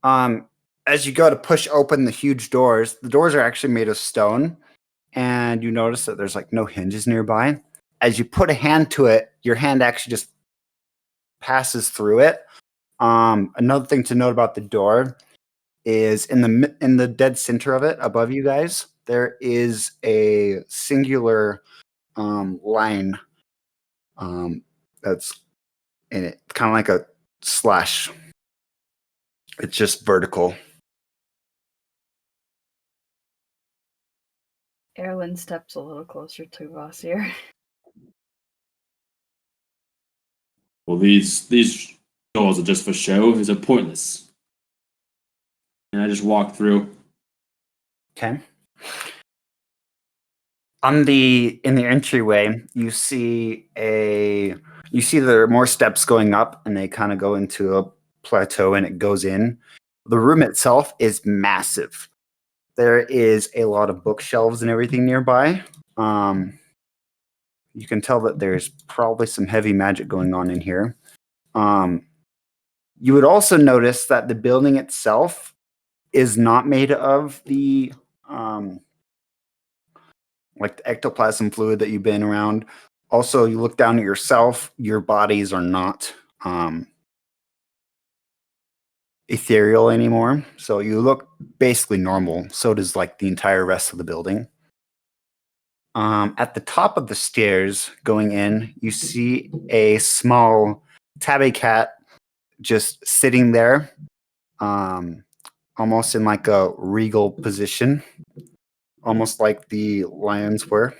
As you go to push open the huge doors, the doors are actually made of stone, and you notice that there's like no hinges nearby. As you put a hand to it, your hand actually just passes through it. Another thing to note about the door is in the dead center of it, above you guys, there is a singular line that's in it, kind of like a slash. It's just vertical. Erlen steps a little closer to Vossier. Well, these doors are just for show. These are pointless. And I just walk through. Okay. In the entryway, you see there are more steps going up, and they kind of go into a plateau, and it goes in. The room itself is massive. There is a lot of bookshelves and everything nearby. You can tell that there's probably some heavy magic going on in here. You would also notice that the building itself is not made of the like the ectoplasm fluid that you've been around. Also, you look down at yourself, your bodies are not ethereal anymore. So you look basically normal. So does like the entire rest of the building. At the top of the stairs going in, you see a small tabby cat just sitting there, almost in like a regal position, almost like the lions were.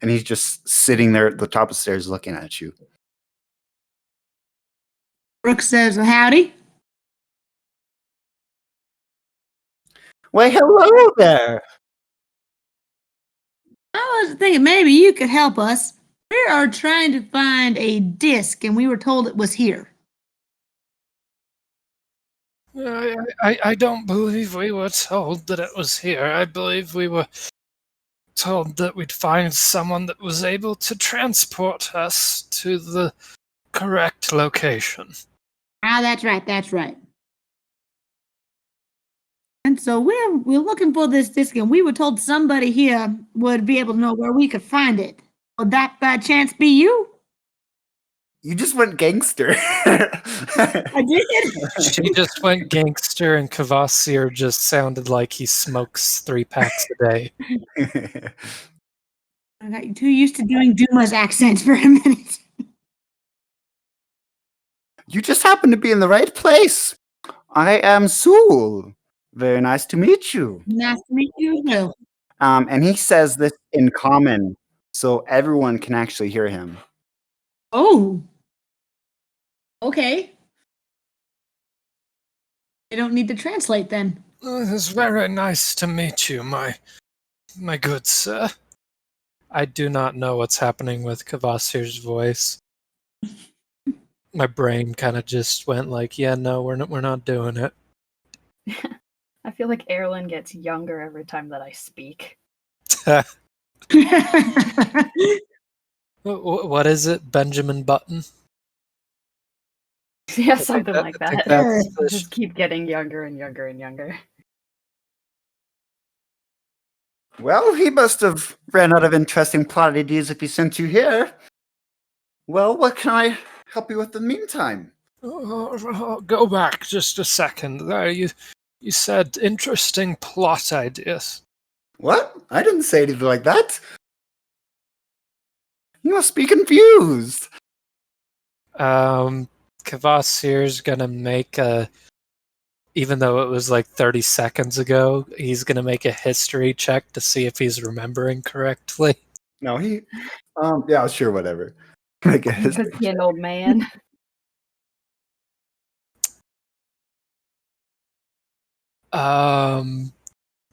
And he's just sitting there at the top of the stairs looking at you. Brooke says, well, howdy. Why, hello there. I was thinking maybe you could help us. We are trying to find a disc, and we were told it was here. I don't believe we were told that it was here. I believe we were told that we'd find someone that was able to transport us to the correct location. Ah, that's right, that's right. And so we're looking for this disc, and we were told somebody here would be able to know where we could find it. Would that by chance be you? You just went gangster. I did. She just went gangster, and Kvasir just sounded like he smokes 3 packs a day. I got too used to doing Duma's accent for a minute. You just happen to be in the right place. I am Sool. Very nice to meet you. Nice to meet you, too. And he says this in common, so everyone can actually hear him. Oh. Okay. I don't need to translate then. It is very nice to meet you, my good sir. I do not know what's happening with Kvasir's voice. My brain kind of just went like, yeah, no, we're not doing it. I feel like Erlen gets younger every time that I speak. What is it, Benjamin Button? Yeah, something like I think that. that's Just keep getting younger and younger and younger. Well, he must have ran out of interesting plot ideas if he sent you here. Well, what can I help you with in the meantime? Go back just a second. There, you said interesting plot ideas. What? I didn't say anything like that. You must be confused. Kvasir's gonna make a. Even though it was like 30 seconds ago, he's gonna make a history check to see if he's remembering correctly. No, he. Yeah, sure, whatever. I guess. Because he's an old man.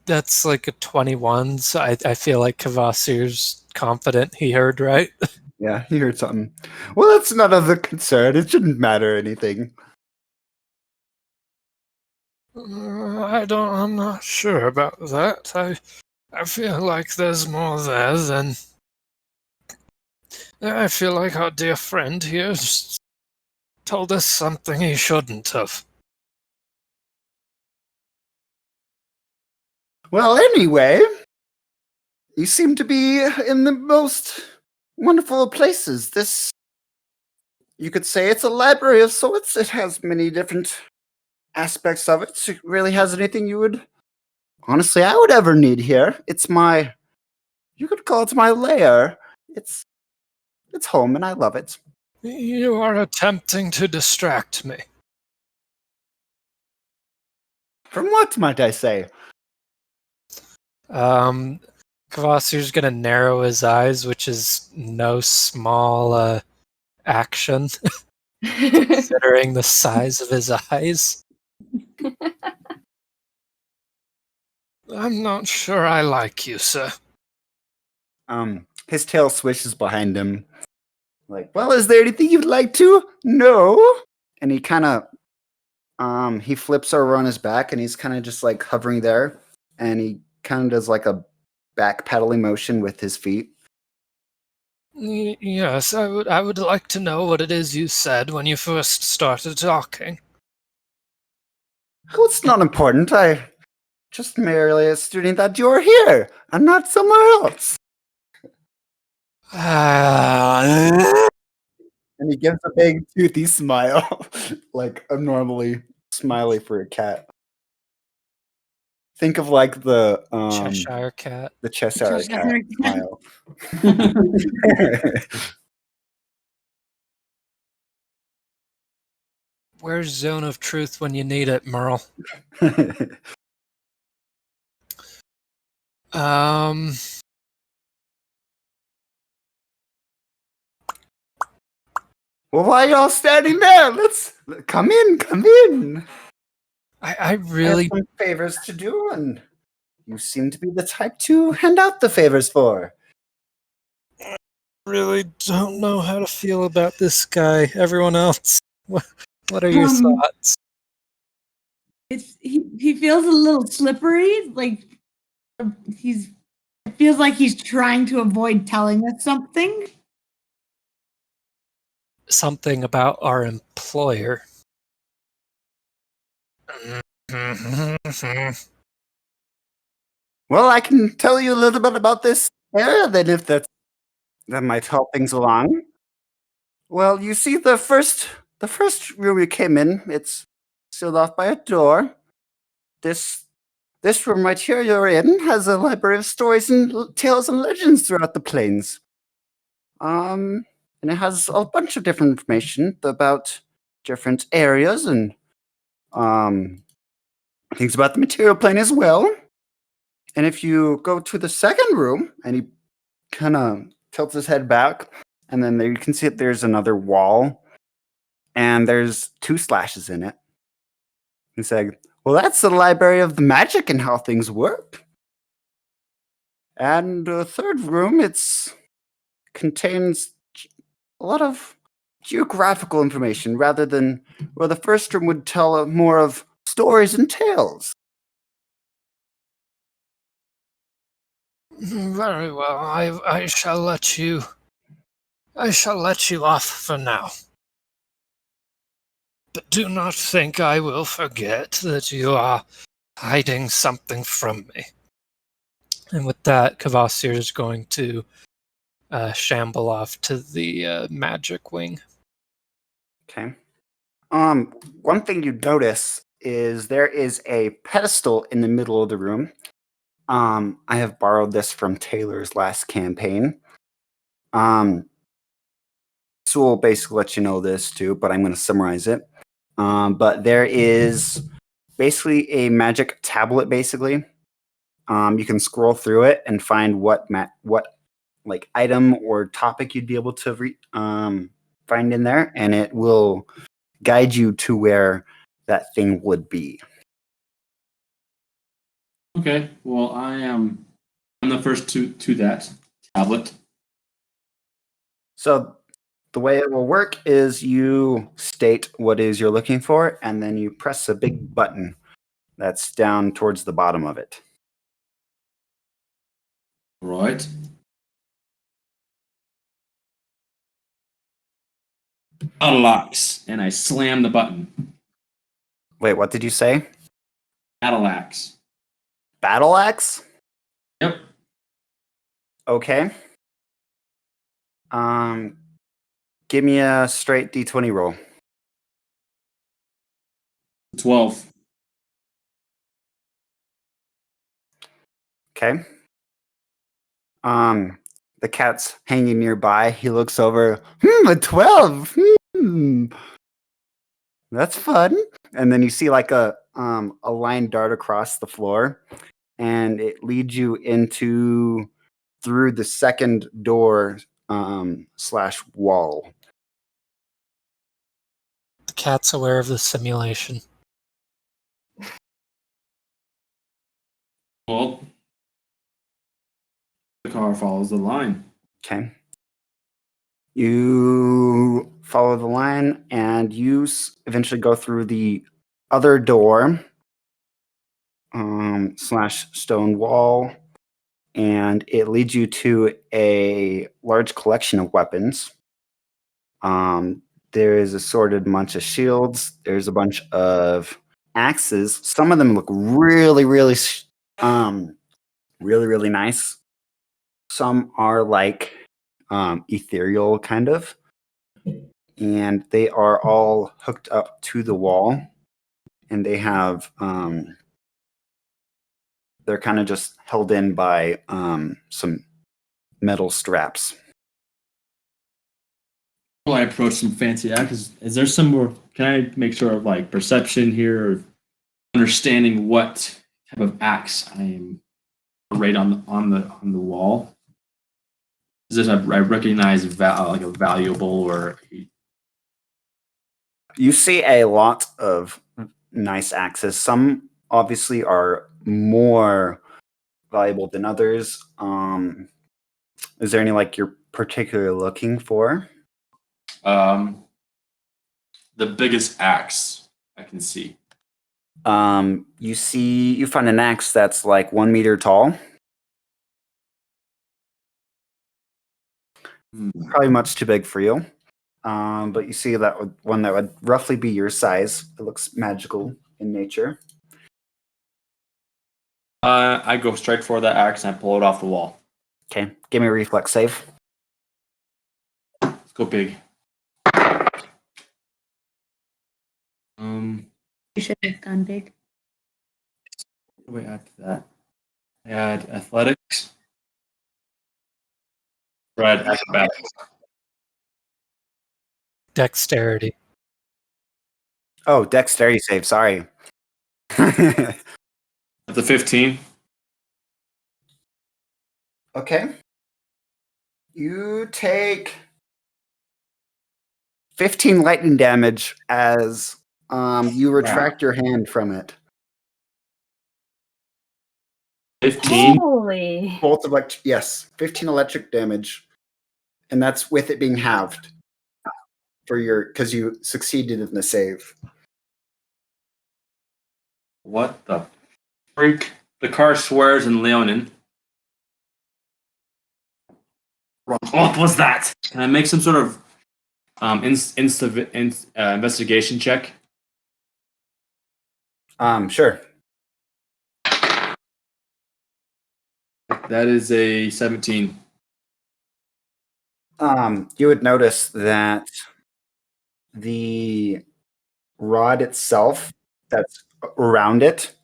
That's like a 21, so I feel like Kvasir's confident he heard right. Yeah, he heard something. Well, that's none of the concern. It shouldn't matter anything. I'm not sure about that. I feel like there's more there than. I feel like our dear friend here just told us something he shouldn't have. Well, anyway, you seem to be in the most wonderful of places. This, you could say it's a library of sorts. It has many different aspects of it. It really has anything you would, honestly, I would ever need here. It's my, you could call it my lair. It's home and I love it. You are attempting to distract me. From what, might I say? Kvasir's gonna narrow his eyes, which is no small action, considering the size of his eyes. I'm not sure I like you, sir. His tail swishes behind him. Like, well, is there anything you'd like to? No. And he kind of, he flips over on his back and he's kind of just like hovering there. And he kind of does like a backpedaling motion with his feet. Yes, I would like to know what it is you said when you first started talking. Oh, it's not important. I just merely assuming that you're here and not somewhere else. And he gives a big toothy smile, like a normally smiley for a cat. Think of like the Cheshire cat. the Cheshire cat smile. Where's Zone of Truth when you need it, Merle? Well, why are y'all standing there? Let's come in, come in. I really have some favors to do, and you seem to be the type to hand out the favors for. really don't know how to feel about this guy. Everyone else, what are your thoughts? He feels a little slippery. Like it feels like he's trying to avoid telling us something. Something about our employer. Well, I can tell you a little bit about this area then, if that might help things along. Well, you see the first room you came in, it's sealed off by a door. This room right here you're in has a library of stories and tales and legends throughout the plains. And it has a bunch of different information about different areas and things about the material plane as well. And if you go to the second room, and he kind of tilts his head back, and then there you can see that there's another wall, and there's 2 slashes in it. He said, Well, that's the library of the magic and how things work. And the third room, contains a lot of geographical information rather than where the first room would tell more of stories and tales. Very well. I shall let you. I shall let you off for now. But do not think I will forget that you are hiding something from me. And with that, Kvasir is going to shamble off to the magic wing. Okay. One thing you notice is there is a pedestal in the middle of the room. I have borrowed this from Taylor's last campaign. Sool basically lets you know this too, but I'm going to summarize it. But there is basically a magic tablet. Basically, you can scroll through it and find what like item or topic you'd be able to find in there, and it will guide you to where that thing would be. Okay. Well, I'm the first to that tablet. So the way it will work is you state what it is you're looking for, and then you press a big button that's down towards the bottom of it. Right. Unlocks, and I slam the button. Wait, what did you say? Battle axe. Battle axe? Yep. Okay. Give me a straight D20 roll. 12. Okay. The cat's hanging nearby. He looks over. A 12. That's fun. And then you see like a line dart across the floor, and it leads you through the second door / wall. The cat's aware of the simulation. Well, the car follows the line. Okay. You follow the line, and you eventually go through the other door / stone wall, and it leads you to a large collection of weapons. There is a sorted bunch of shields. There's a bunch of axes. Some of them look really, really, really nice. Some are like ethereal, kind of, and they are all hooked up to the wall, and they have they're kind of just held in by some metal straps. Well, I approach some fancy axes. Is there some more? Can I make sure of like perception here, or understanding what type of axe I am right on the wall? Is this I recognize like a valuable or? You see a lot of nice axes. Some obviously are more valuable than others. Is there any like you're particularly looking for? The biggest axe I can see. You find an axe that's like 1 meter tall. Probably much too big for you. But you see one that would roughly be your size. It looks magical in nature. I go straight for that axe and I pull it off the wall. Okay, give me a reflex save. Let's go big. You should have gone big. What do I add to that? I add athletics. Right, acrobatics. Dexterity. Oh, dexterity save. Sorry. That's a 15. Okay. You take 15 lightning damage as you retract your hand from it. 15. Holy. Bolt of yes, 15 electric damage, and that's with it being halved for because you succeeded in the save. What the freak? The car swears in Leonin. What was that? Can I make some sort of investigation check? Sure. That is a 17. You would notice that the rod itself that's around it,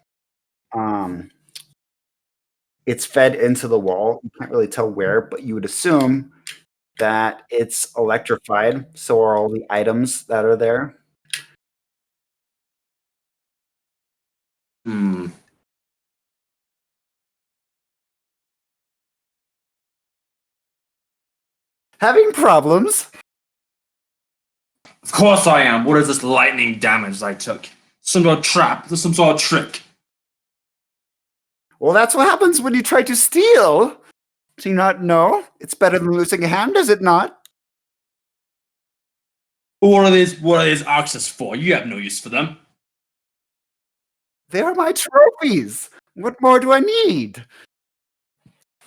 it's fed into the wall. You can't really tell where, but you would assume that it's electrified. So are all the items that are there. Having problems? Of course I am. What is this lightning damage I took? Some sort of trap? Some sort of trick? Well, that's what happens when you try to steal. Do you not know? It's better than losing a hand, is it not? What are these axes for? You have no use for them. They are my trophies. What more do I need?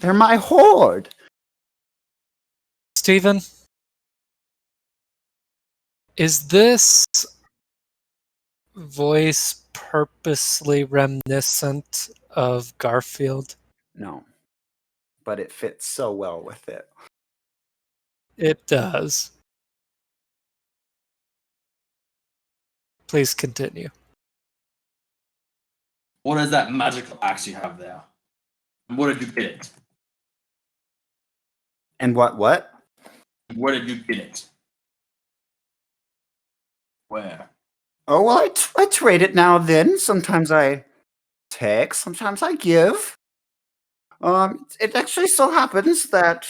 They're my hoard. Stephen, is this voice purposely reminiscent of Garfield? No, but it fits so well with it. It does. Please continue. What is that magical axe you have there? And where did you get it? And what? Where did you get it? Where? Oh, well, I trade it now and then. Sometimes I take, sometimes I give. It actually so happens that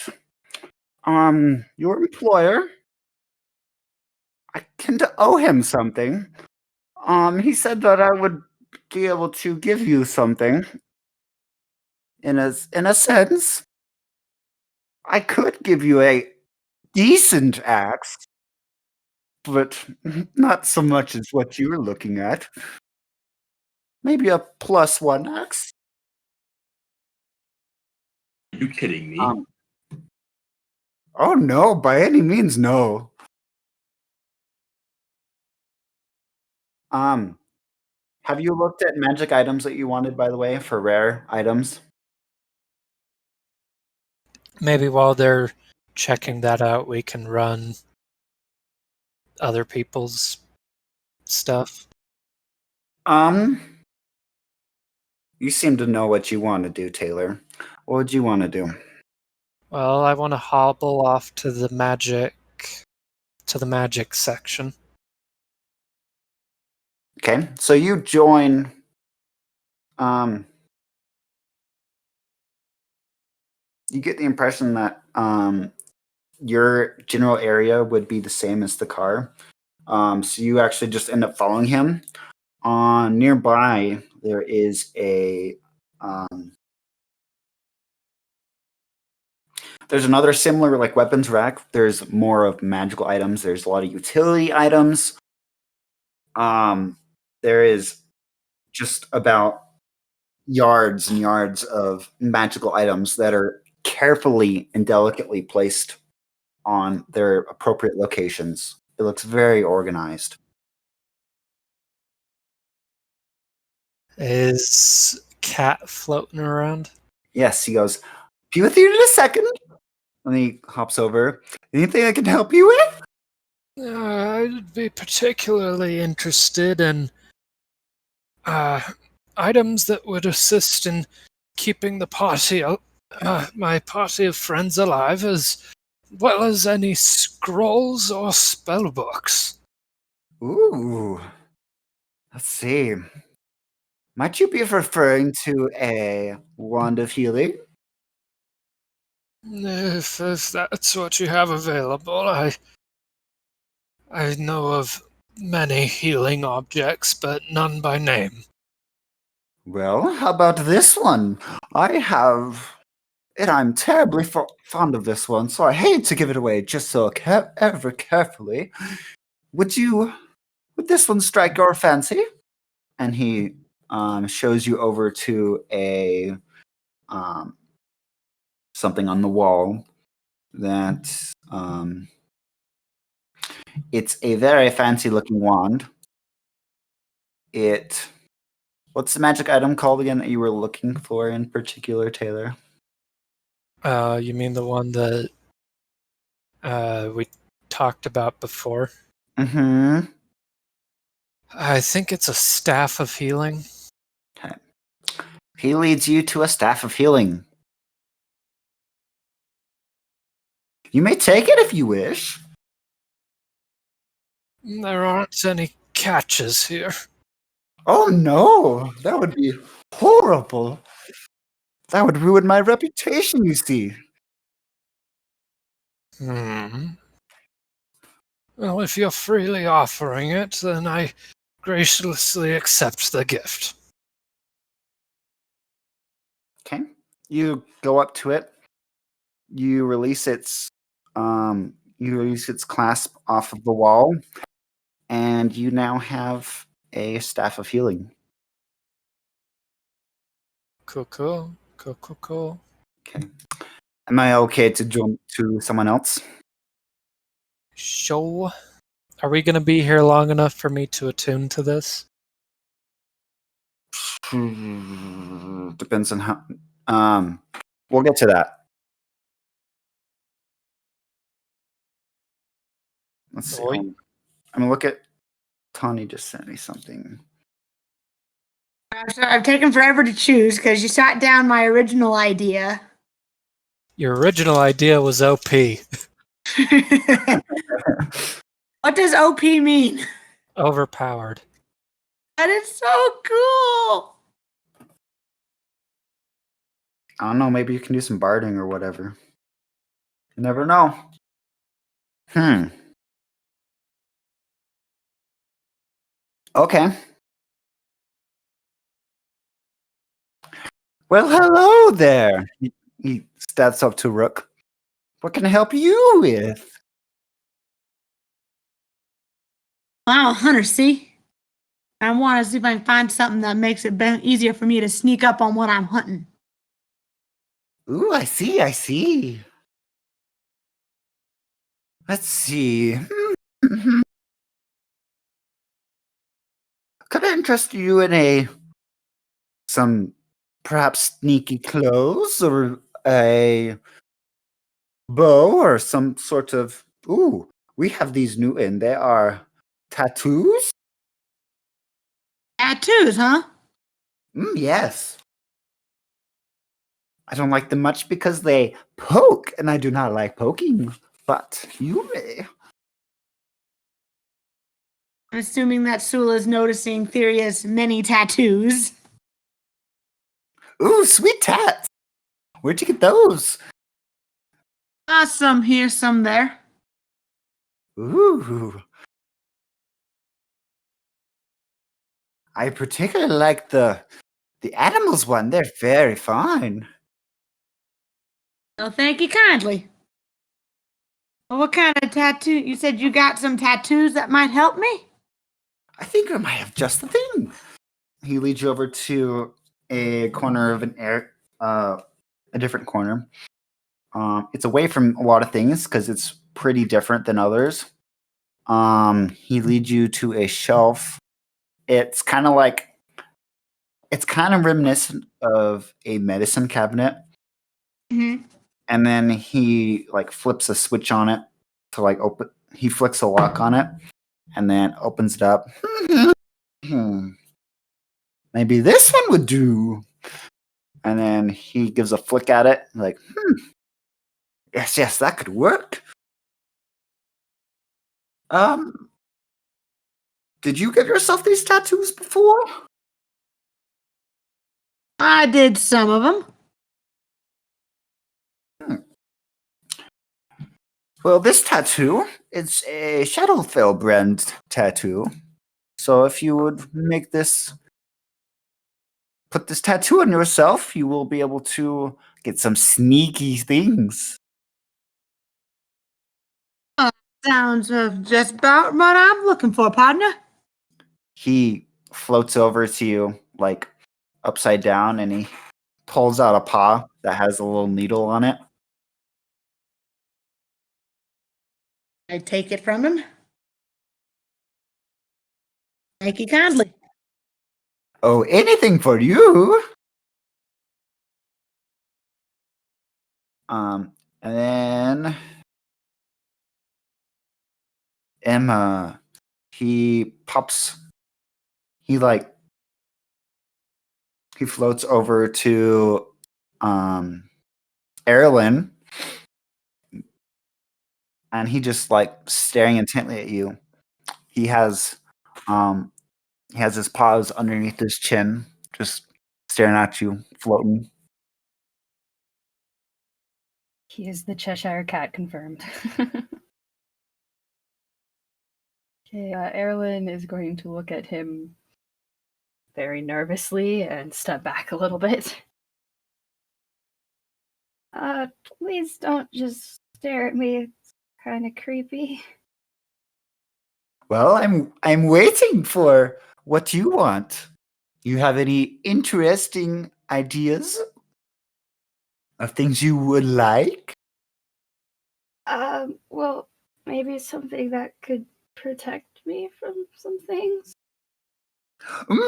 your employer, I tend to owe him something. He said that I would be able to give you something. In a sense, I could give you a decent axe, but not so much as what you were looking at. Maybe a +1 axe. Are you kidding me? Oh no, by any means, no. Have you looked at magic items that you wanted, by the way, for rare items? Maybe while they're checking that out, we can run other people's stuff. You seem to know what you want to do, Taylor. What would you want to do? Well, I want to hobble off to the magic section. Okay, so you join. You get the impression that your general area would be the same as the car. So you actually just end up following him. Nearby, there is there's another similar like weapons rack. There's more of magical items. There's a lot of utility items. There is just about yards and yards of magical items that are carefully and delicately placed on their appropriate locations. It looks very organized. Is Cat floating around? Yes, he goes, be with you in a second. And he hops over. Anything I can help you with? I'd be particularly interested in items that would assist in keeping the party, my party of friends alive, as well as any scrolls or spell books. Ooh. Let's see. Might you be referring to a wand of healing? If that's what you have available, I know of many healing objects, but none by name. Well, how about this one? I have, and I'm terribly fond of this one, so I hate to give it away just so ever carefully. Would this one strike your fancy? And he shows you over to a something on the wall that it's a very fancy looking wand. What's the magic item called again that you were looking for in particular, Taylor? You mean the one that we talked about before? Mm-hmm. I think it's a staff of healing. Okay. He leads you to a staff of healing. You may take it if you wish. There aren't any catches here. Oh no, that would be horrible. That would ruin my reputation, you see. Well, if you're freely offering it, then I graciously accept the gift. Okay. You go up to it. You release its clasp off of the wall, and you now have a staff of healing. Cool. Okay. Am I okay to jump to someone else? Sure. Are we going to be here long enough for me to attune to this? Depends on how. We'll get to that. Let's see. Oi. I'm gonna look at. Tawny just sent me something. So I've taken forever to choose because you shot down my original idea. Your original idea was OP. What does OP mean? Overpowered. That is so cool. I don't know. Maybe you can do some barding or whatever. You never know. Okay. Well, hello there. He steps up to Rook. What can I help you with? Wow, Hunter, see? I want to see if I can find something that makes it easier for me to sneak up on what I'm hunting. Ooh, I see. Let's see. Could I interest you in some perhaps sneaky clothes or a bow or some sort of... Ooh, we have these new in. They are tattoos? Tattoos, huh? Yes. I don't like them much because they poke, and I do not like poking. But you may. I'm assuming that Sool is noticing Theria's many tattoos. Ooh, sweet tats. Where'd you get those? Some here, some there. Ooh. I particularly like the animals one. They're very fine. Oh, thank you kindly. Well, what kind of tattoo? You said you got some tattoos that might help me? I think I might have just the thing. He leads you over to a corner of a different corner. It's away from a lot of things because it's pretty different than others. He leads you to a shelf. It's kind of reminiscent of a medicine cabinet. Mm-hmm. And then he flips a switch on it to open. He flicks a lock on it, and then opens it up. Maybe this one would do. And then he gives a flick at it, yes, that could work. Did you get yourself these tattoos before? I did some of them. Well, this tattoo, it's a Shadowfell brand tattoo. So if you would make this put this tattoo on yourself, you will be able to get some sneaky things. Sounds just about what I'm looking for, partner. He floats over to you, like upside down, and he pulls out a paw that has a little needle on it. I take it from him. Thank you kindly. Oh, anything for you. And then Emma, he floats over to Erlyn, and he just like staring intently at you. He has his paws underneath his chin, just staring at you, floating. He is the Cheshire Cat confirmed. Okay, Erlyn is going to look at him very nervously and step back a little bit. Please don't just stare at me. It's kind of creepy. Well, I'm waiting for what you want. You have any interesting ideas of things you would like? Well, maybe something that could protect me from some things.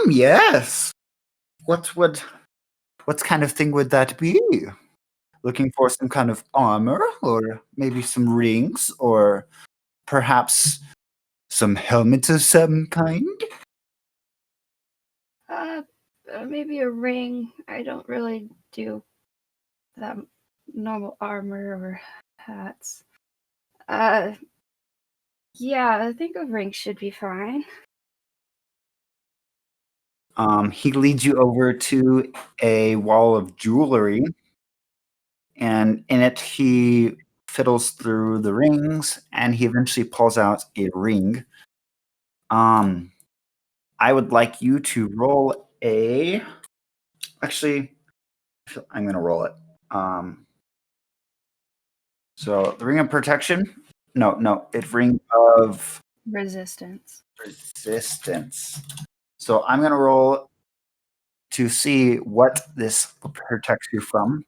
Yes. What kind of thing would that be? Looking for some kind of armor, or maybe some rings, or perhaps some helmets of some kind? Maybe a ring. I don't really do that normal armor or hats. Yeah, I think a ring should be fine. He leads you over to a wall of jewelry, and in it he fiddles through the rings, and he eventually pulls out a ring. I would like you to roll a. Actually, I'm going to roll it. So the ring of protection. No, it's ring of Resistance. resistance. So I'm going to roll to see what this protects you from.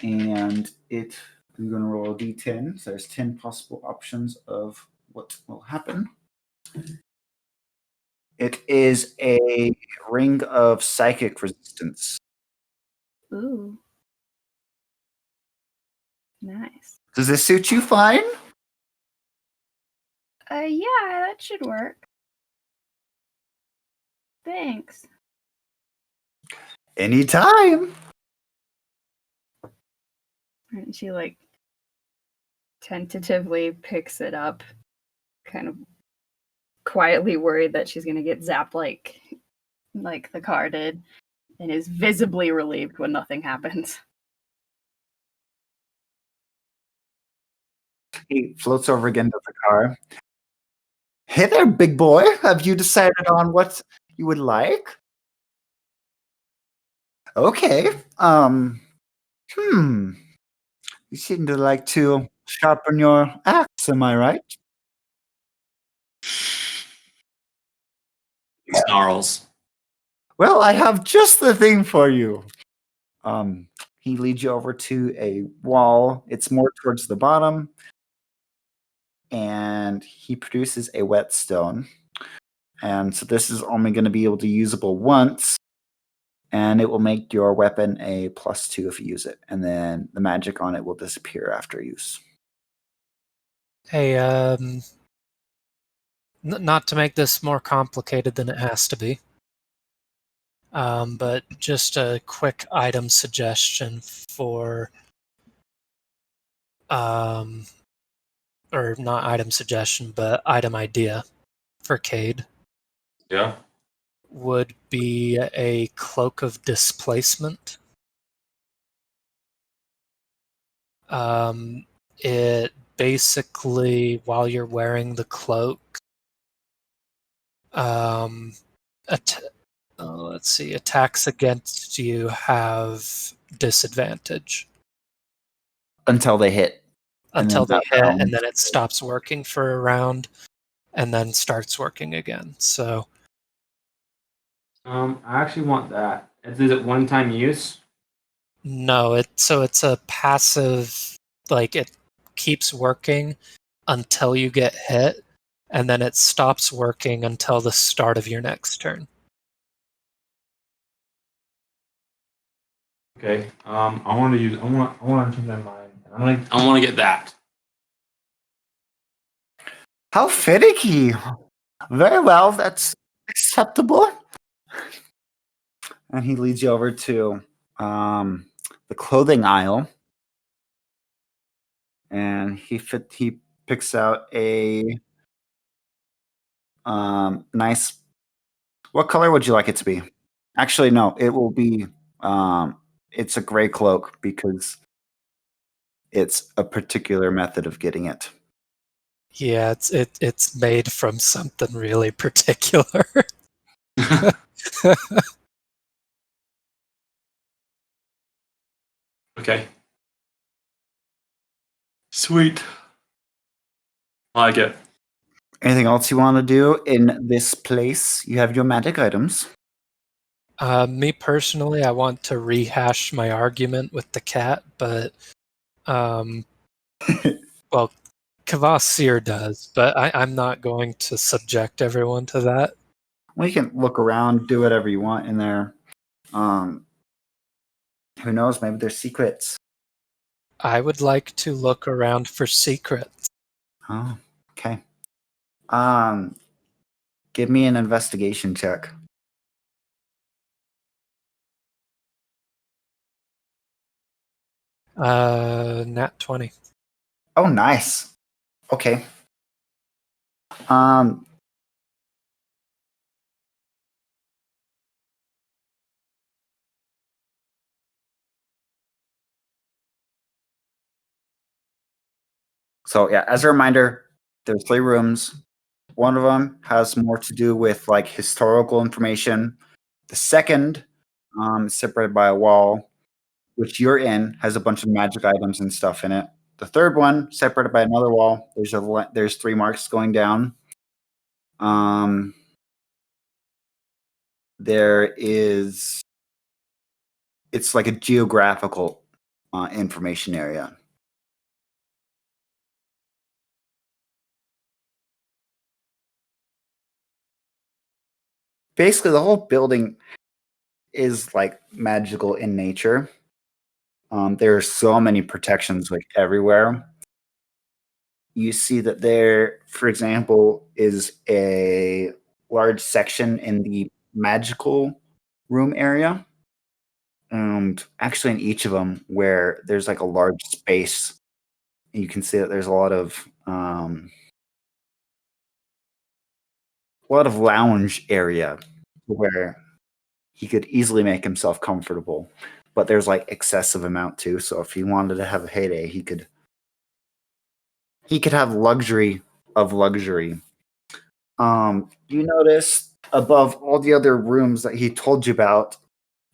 And I'm going to roll a d10. So there's 10 possible options of what will happen. It is a ring of psychic resistance. Ooh. Nice. Does this suit you fine? Yeah, that should work. Thanks. Anytime. And she tentatively picks it up, kind of quietly worried that she's gonna get zapped like the car did, and is visibly relieved when nothing happens. He floats over again to the car. Hey there, big boy. Have you decided on what you would like? Okay. You seem to like to sharpen your axe, am I right? Snarls. Well, I have just the thing for you. He leads you over to a wall. It's more towards the bottom. And he produces a whetstone. And so this is only going to be able to usable once. And it will make your weapon a +2 if you use it. And then the magic on it will disappear after use. Hey, not to make this more complicated than it has to be, but just a quick item suggestion for, or not item suggestion, but item idea for Cade Yeah. would be a cloak of displacement. It basically, while you're wearing the cloak, Let's see. Attacks against you have disadvantage until they hit. until they that hit, round. and then it stops working for a round, and then starts working again. So I actually want that. Is it one-time use? no, it's a passive. Like it keeps working until you get hit, and then it stops working until the start of your next turn. Okay. I want to use. I want to change my mind. I want to get that. How finicky! Very well, that's acceptable. And he leads you over to the clothing aisle, and he picks out a nice. What color would you like it to be? Actually, no. It will be. It's a gray cloak because it's a particular method of getting it. Yeah, it's made from something really particular. Okay. Sweet. I like it. Anything else you want to do in this place? You have your magic items. Me personally, I want to rehash my argument with the cat, but well, Kvasir does, but I'm not going to subject everyone to that. We can look around, do whatever you want in there. Who knows? Maybe there's secrets. I would like to look around for secrets. Oh, okay. Give me an investigation check. Nat 20. Oh, nice. Okay. Um, So yeah, as a reminder, there's 3 rooms. One of them has more to do with like historical information. The second, is separated by a wall, which you're in, has a bunch of magic items and stuff in it. The third one, separated by another wall, there's 3 marks going down. There is, it's like a geographical information area. Basically, the whole building is like magical in nature. There are so many protections like everywhere. You see that there, for example, is a large section in the magical room area. And actually, in each of them, where there's like a large space, you can see that there's a lot of lounge area where he could easily make himself comfortable. But there's like excessive amount too. So if he wanted to have a heyday, he could have luxury of luxury. You notice above all the other rooms that he told you about,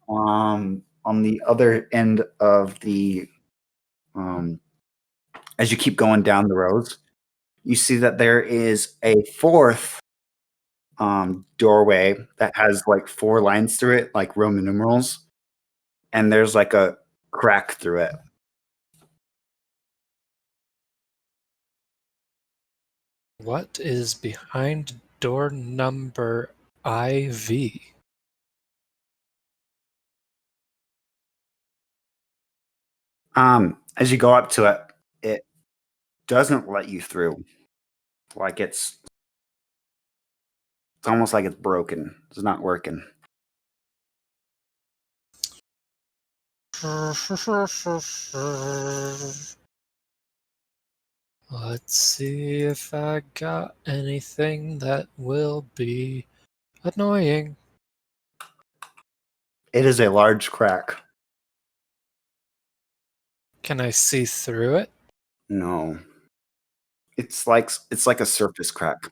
on the other end of the, as you keep going down the roads, you see that there is a 4th doorway that has like 4 lines through it, like Roman numerals, and there's like a crack through it. What is behind door number IV? As you go up to it, it doesn't let you through. Like it's almost like it's broken. It's not working. Let's see if I got anything that will be annoying. It is a large crack. Can I see through it? No. It's like a surface crack.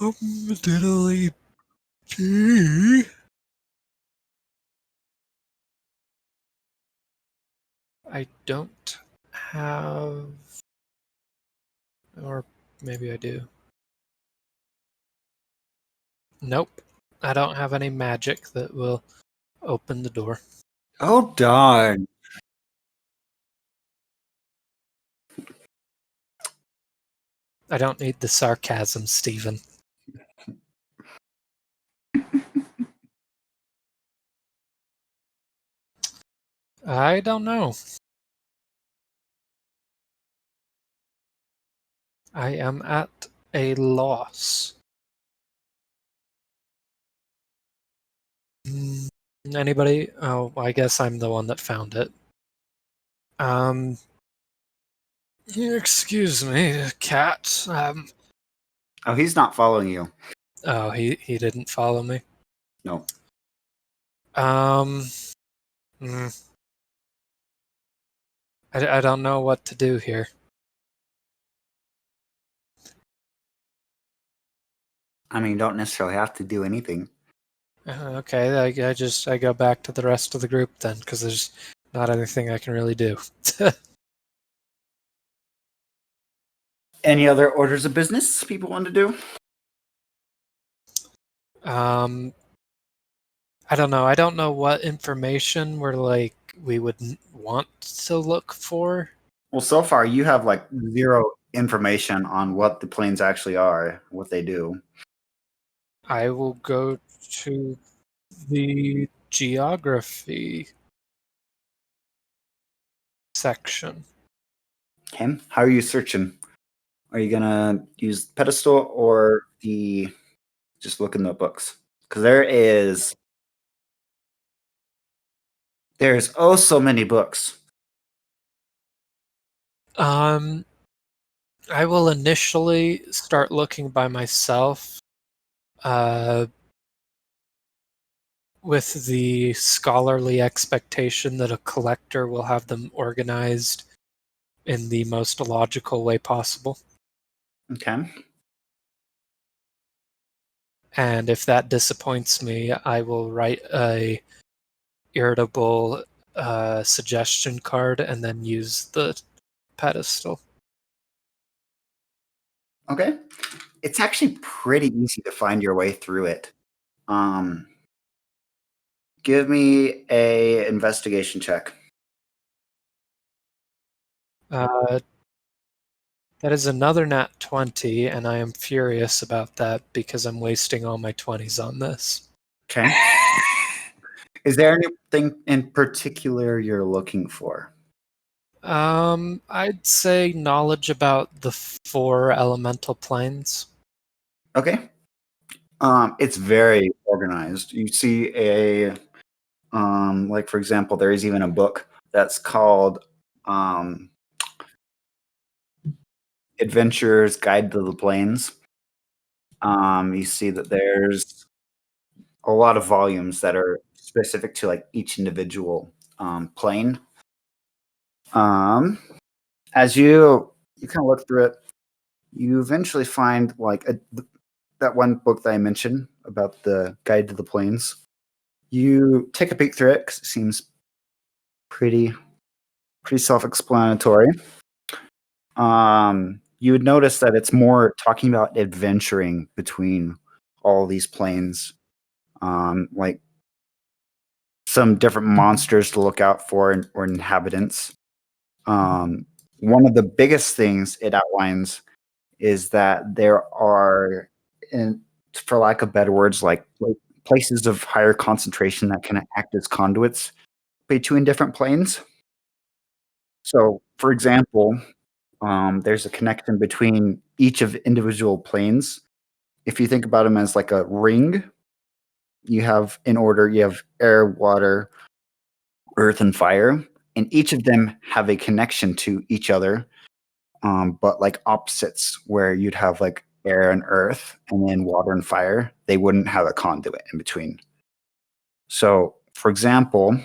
Diddly dee. I don't have, or maybe I do. Nope, I don't have any magic that will open the door. Oh, darn. I don't need the sarcasm, Stephen. I don't know. I am at a loss. Anybody? Oh, I guess I'm the one that found it. Excuse me, cat. Oh, he's not following you. Oh, he didn't follow me. No. I don't know what to do here. I mean, you don't necessarily have to do anything. Okay, I go back to the rest of the group then, because there's not anything I can really do. Any other orders of business people want to do? I don't know. I don't know what information we would want to look for. Well, so far you have like zero information on what the planes actually are, what they do. I will go to the geography section. Okay. How are you searching? Are you gonna use pedestal or just look in the books? Because there's oh so many books. I will initially start looking by myself, with the scholarly expectation that a collector will have them organized in the most logical way possible. Okay. And if that disappoints me, I will write a irritable suggestion card and then use the pedestal. Okay. It's actually pretty easy to find your way through it. Give me a investigation check. That is another nat 20, and I am furious about that because I'm wasting all my 20s on this. Okay. Is there anything in particular you're looking for? I'd say knowledge about the 4 elemental planes. Okay. It's very organized. You see like for example, there is even a book that's called Adventurer's Guide to the Planes. You see that there's a lot of volumes that are specific to like each individual plane. As you kind of look through it, you eventually find like that one book that I mentioned about the Guide to the Planes. You take a peek through it because it seems pretty self-explanatory. You would notice that it's more talking about adventuring between all these planes, like some different monsters to look out for or inhabitants. One of the biggest things it outlines is that there are, for lack of better words, like places of higher concentration that can act as conduits between different planes. So, for example, there's a connection between each of individual planes. If you think about them as like a ring, you have air, water, earth, and fire, and each of them have a connection to each other, but like opposites, where you'd have like air and earth, and then water and fire. They wouldn't have a conduit in between. So, for example,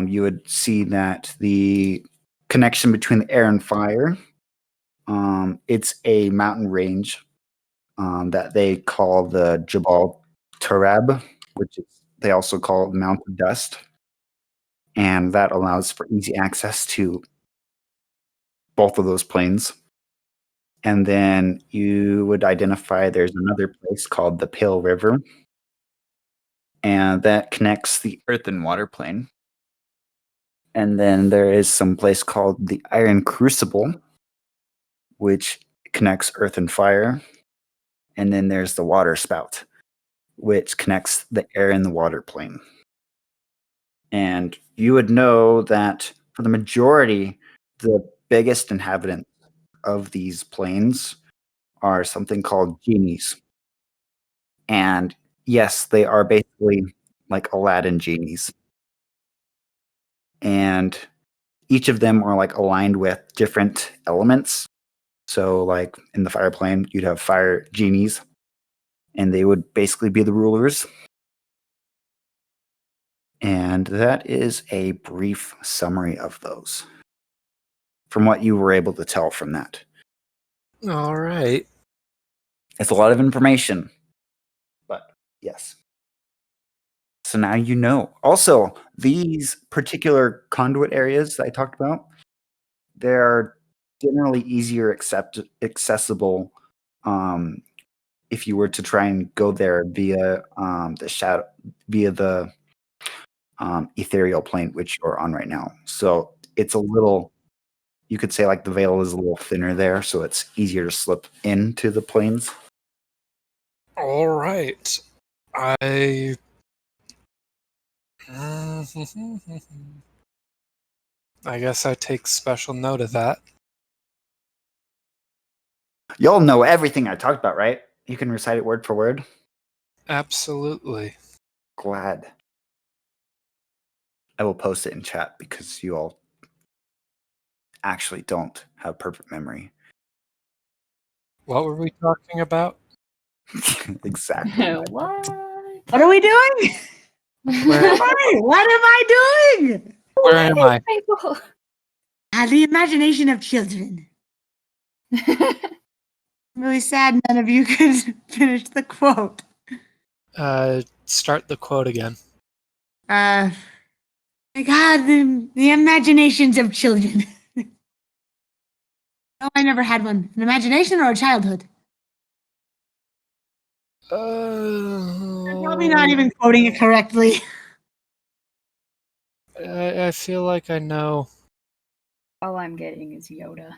you would see that the connection between the air and fire, it's a mountain range that they call the Jabal Tarab, which is, they also call Mount of Dust. And that allows for easy access to both of those planes. And then you would identify there's another place called the Pale River, and that connects the earth and water plane. And then there is some place called the Iron Crucible, which connects earth and fire. And then there's the water spout, which connects the air and the water plane. And you would know that for the majority, the biggest inhabitants of these planes are something called genies. And yes, they are basically like Aladdin genies. And each of them are like aligned with different elements. So like in the fire plane, you'd have fire genies, and they would basically be the rulers. And that is a brief summary of those from what you were able to tell from that. All right. It's a lot of information, but yes. So now you know. Also, these particular conduit areas that I talked about, they're generally easier accessible if you were to try and go there via the ethereal plane, which you're on right now. So it's a little, you could say like the veil is a little thinner there, so it's easier to slip into the planes. All right. I guess I take special note of that. Y'all know everything I talked about, right? You can recite it word for word. Absolutely. Glad. I will post it in chat because you all actually don't have perfect memory. What were we talking about? Exactly. What? What are we doing? Where- What am I doing? Where am I? People. The imagination of children. I'm really sad none of you could finish the quote. Start the quote again. My God, the imaginations of children. No, I never had one. An imagination or a childhood? Probably not even quoting it correctly. I feel like I know. All I'm getting is Yoda.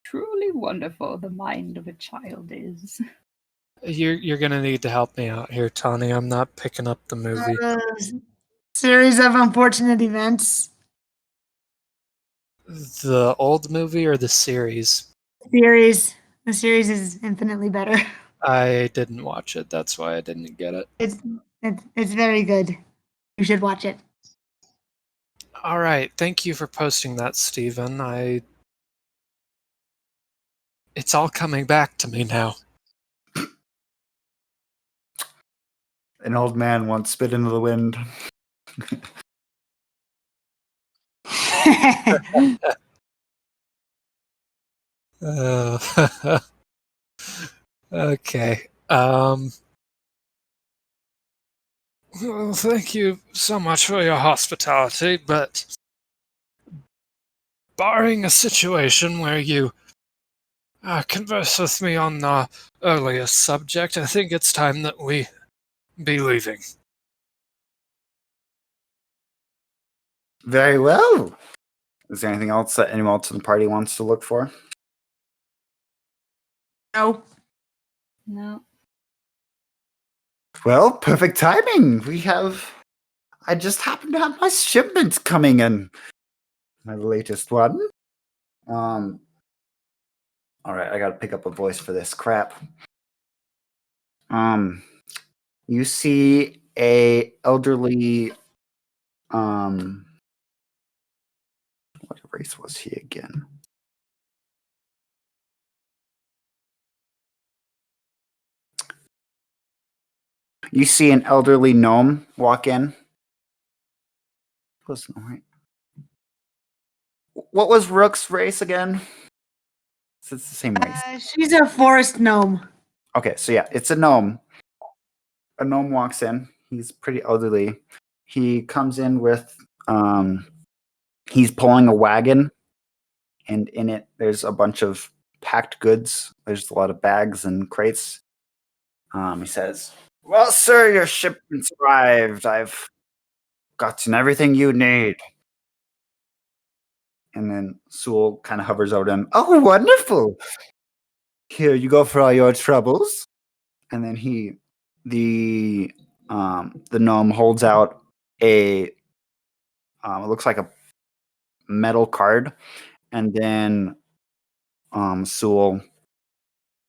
Truly wonderful the mind of a child is. You're gonna need to help me out here, Tony. I'm not picking up the movie. Series of unfortunate events. The old movie or the series? Series. The series is infinitely better. I didn't watch it. That's why I didn't get it. It's very good. You should watch it. All right. Thank you for posting that, Steven. It's all coming back to me now. An old man once spit into the wind. Okay. Well, thank you so much for your hospitality, but barring a situation where you converse with me on the earlier subject, I think it's time that we be leaving. Very well. Is there anything else that anyone else in the party wants to look for? No. No. Well, perfect timing. I just happen to have my shipment coming in. My latest one. All right, I gotta pick up a voice for this crap. You see a elderly, what race was he again? You see an elderly gnome walk in. What was Rook's race again? So it's the same race. She's a forest gnome. Okay, so yeah, it's a gnome. A gnome walks in. He's pretty elderly. He comes in with he's pulling a wagon, and in it there's a bunch of packed goods. There's a lot of bags and crates. He says, "Well, sir, your shipment's arrived. I've gotten everything you need." And then Sool kind of hovers over him. "Oh, wonderful! Here you go for all your troubles." And then the gnome holds out it looks like a metal card, and then Sool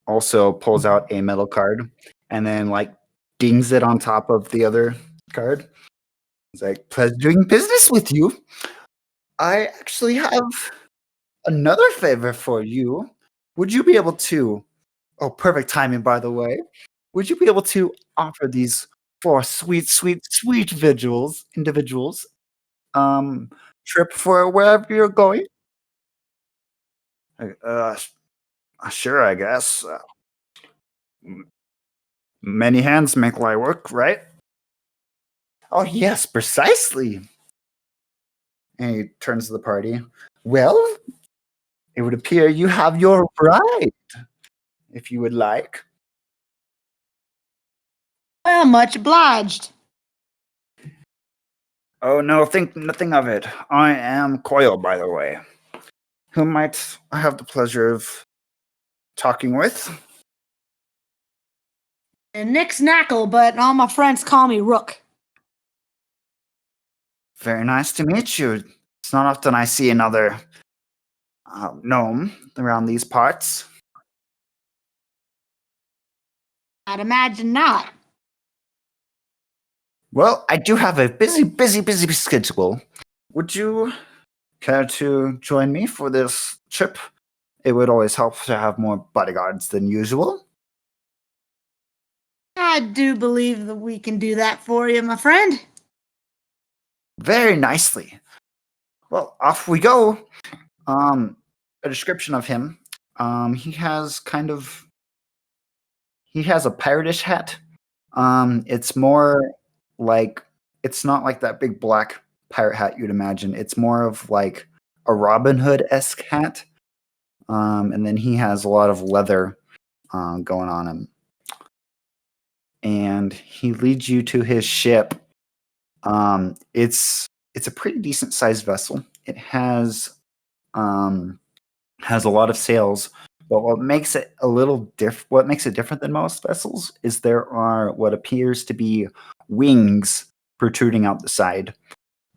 also pulls out a metal card, and then like dings it on top of the other card. He's like, "Pleasure doing business with you. I actually have another favor for you. Would you be able to? Oh, perfect timing, by the way. Would you be able to offer these four sweet individuals, trip for wherever you're going?" Sure, I guess. Many hands make light work, right? Oh, yes, precisely. And he turns to the party. Well, it would appear you have your bride, if you would like. Well, much obliged. Oh, no, think nothing of it. I am Coil, by the way. Who might I have the pleasure of talking with? And Nick's Knackle, but all my friends call me Rook. Very nice to meet you. It's not often I see another gnome around these parts. I'd imagine not. Well, I do have a busy schedule. Would you care to join me for this trip? It would always help to have more bodyguards than usual. I do believe that we can do that for you, my friend. Very nicely. Well, off we go. A description of him. He has a piratish hat. It's more like, it's not like that big black pirate hat you'd imagine. It's more of like a Robin Hood-esque hat. And then he has a lot of leather going on him. And he leads you to his ship. It's a pretty decent sized vessel. It has a lot of sails, but what makes it different than most vessels is there are what appears to be wings protruding out the side.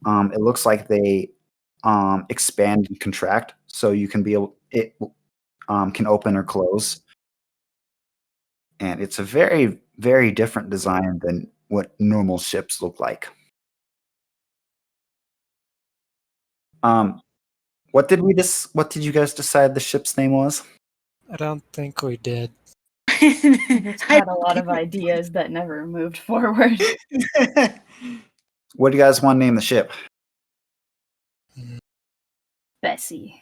It looks like they expand and contract, so you can can open or close. And it's a very, very different design than what normal ships look like. What did you guys decide the ship's name was? I don't think we did. Just had a lot of ideas that never moved forward. What do you guys want to name the ship? Bessie.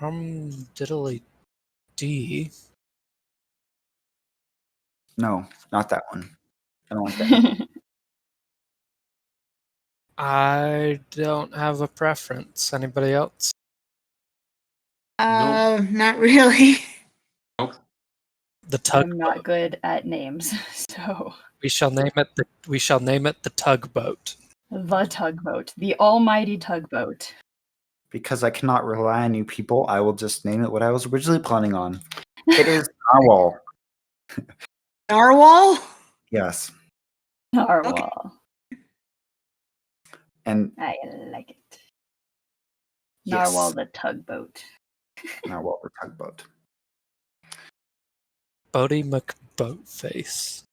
Diddly D. No, not that one. I don't like that. I don't have a preference. Anybody else? Not really. The tug. I'm not good at names, so We shall name it the tugboat. the tugboat, the almighty tugboat. Because I cannot rely on you people, I will just name it what I was originally planning on. It is Narwhal. Narwhal? Yes. Narwhal. And I like it. yes, Narwhal the tugboat. Narwhal the tugboat. Bodie McBoatface.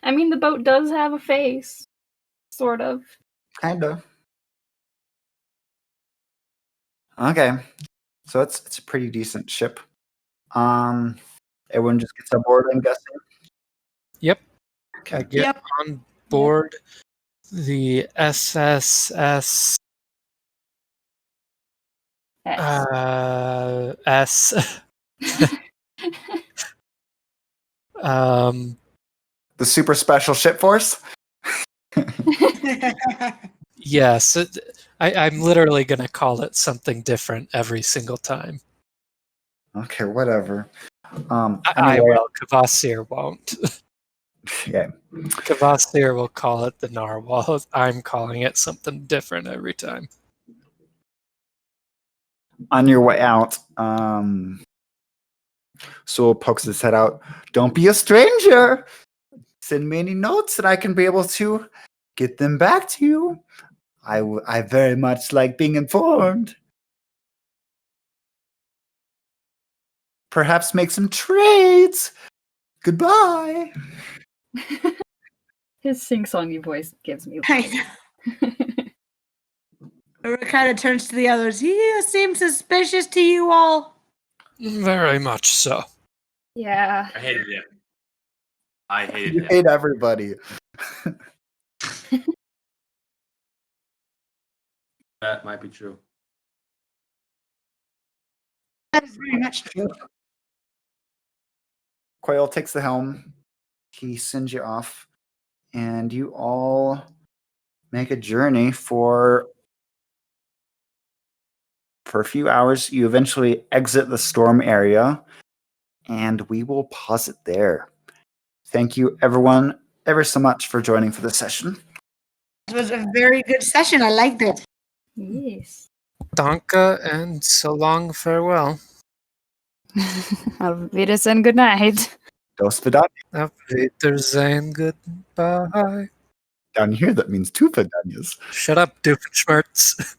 I mean, the boat does have a face. Sort of. Kinda. Okay. So it's a pretty decent ship. Everyone just gets aboard, I'm guessing. Yep. Okay. I get on board the SSS S. S. The super special ship force? Yes, I'm literally going to call it something different every single time. Okay, whatever. I Anyway, will. Kvasir won't. yeah. Kvasir will call it the narwhal. I'm calling it something different every time. On your way out, Sool pokes his head out. Don't be a stranger. Send me any notes and I can be able to get them back to you. I very much like being informed. Perhaps make some trades. Goodbye. His sing-songy voice gives me. I kind of turns to the others. He seems suspicious to you all. Very much so. Yeah. I hated him. I hated You him. hate everybody. That might be true. That is very much true. Coil takes the helm. He sends you off, and you all make a journey for a few hours. You eventually exit the storm area, and we will pause it there. Thank you, everyone, ever so much for joining for this session. It was a very good session. I liked it. Yes. Danke and so long farewell. Auf Wiedersehen, good night. Dos vidanias. Auf Wiedersehen, goodbye. Down here, that means two vidanias. Shut up, Doofenshmirtz.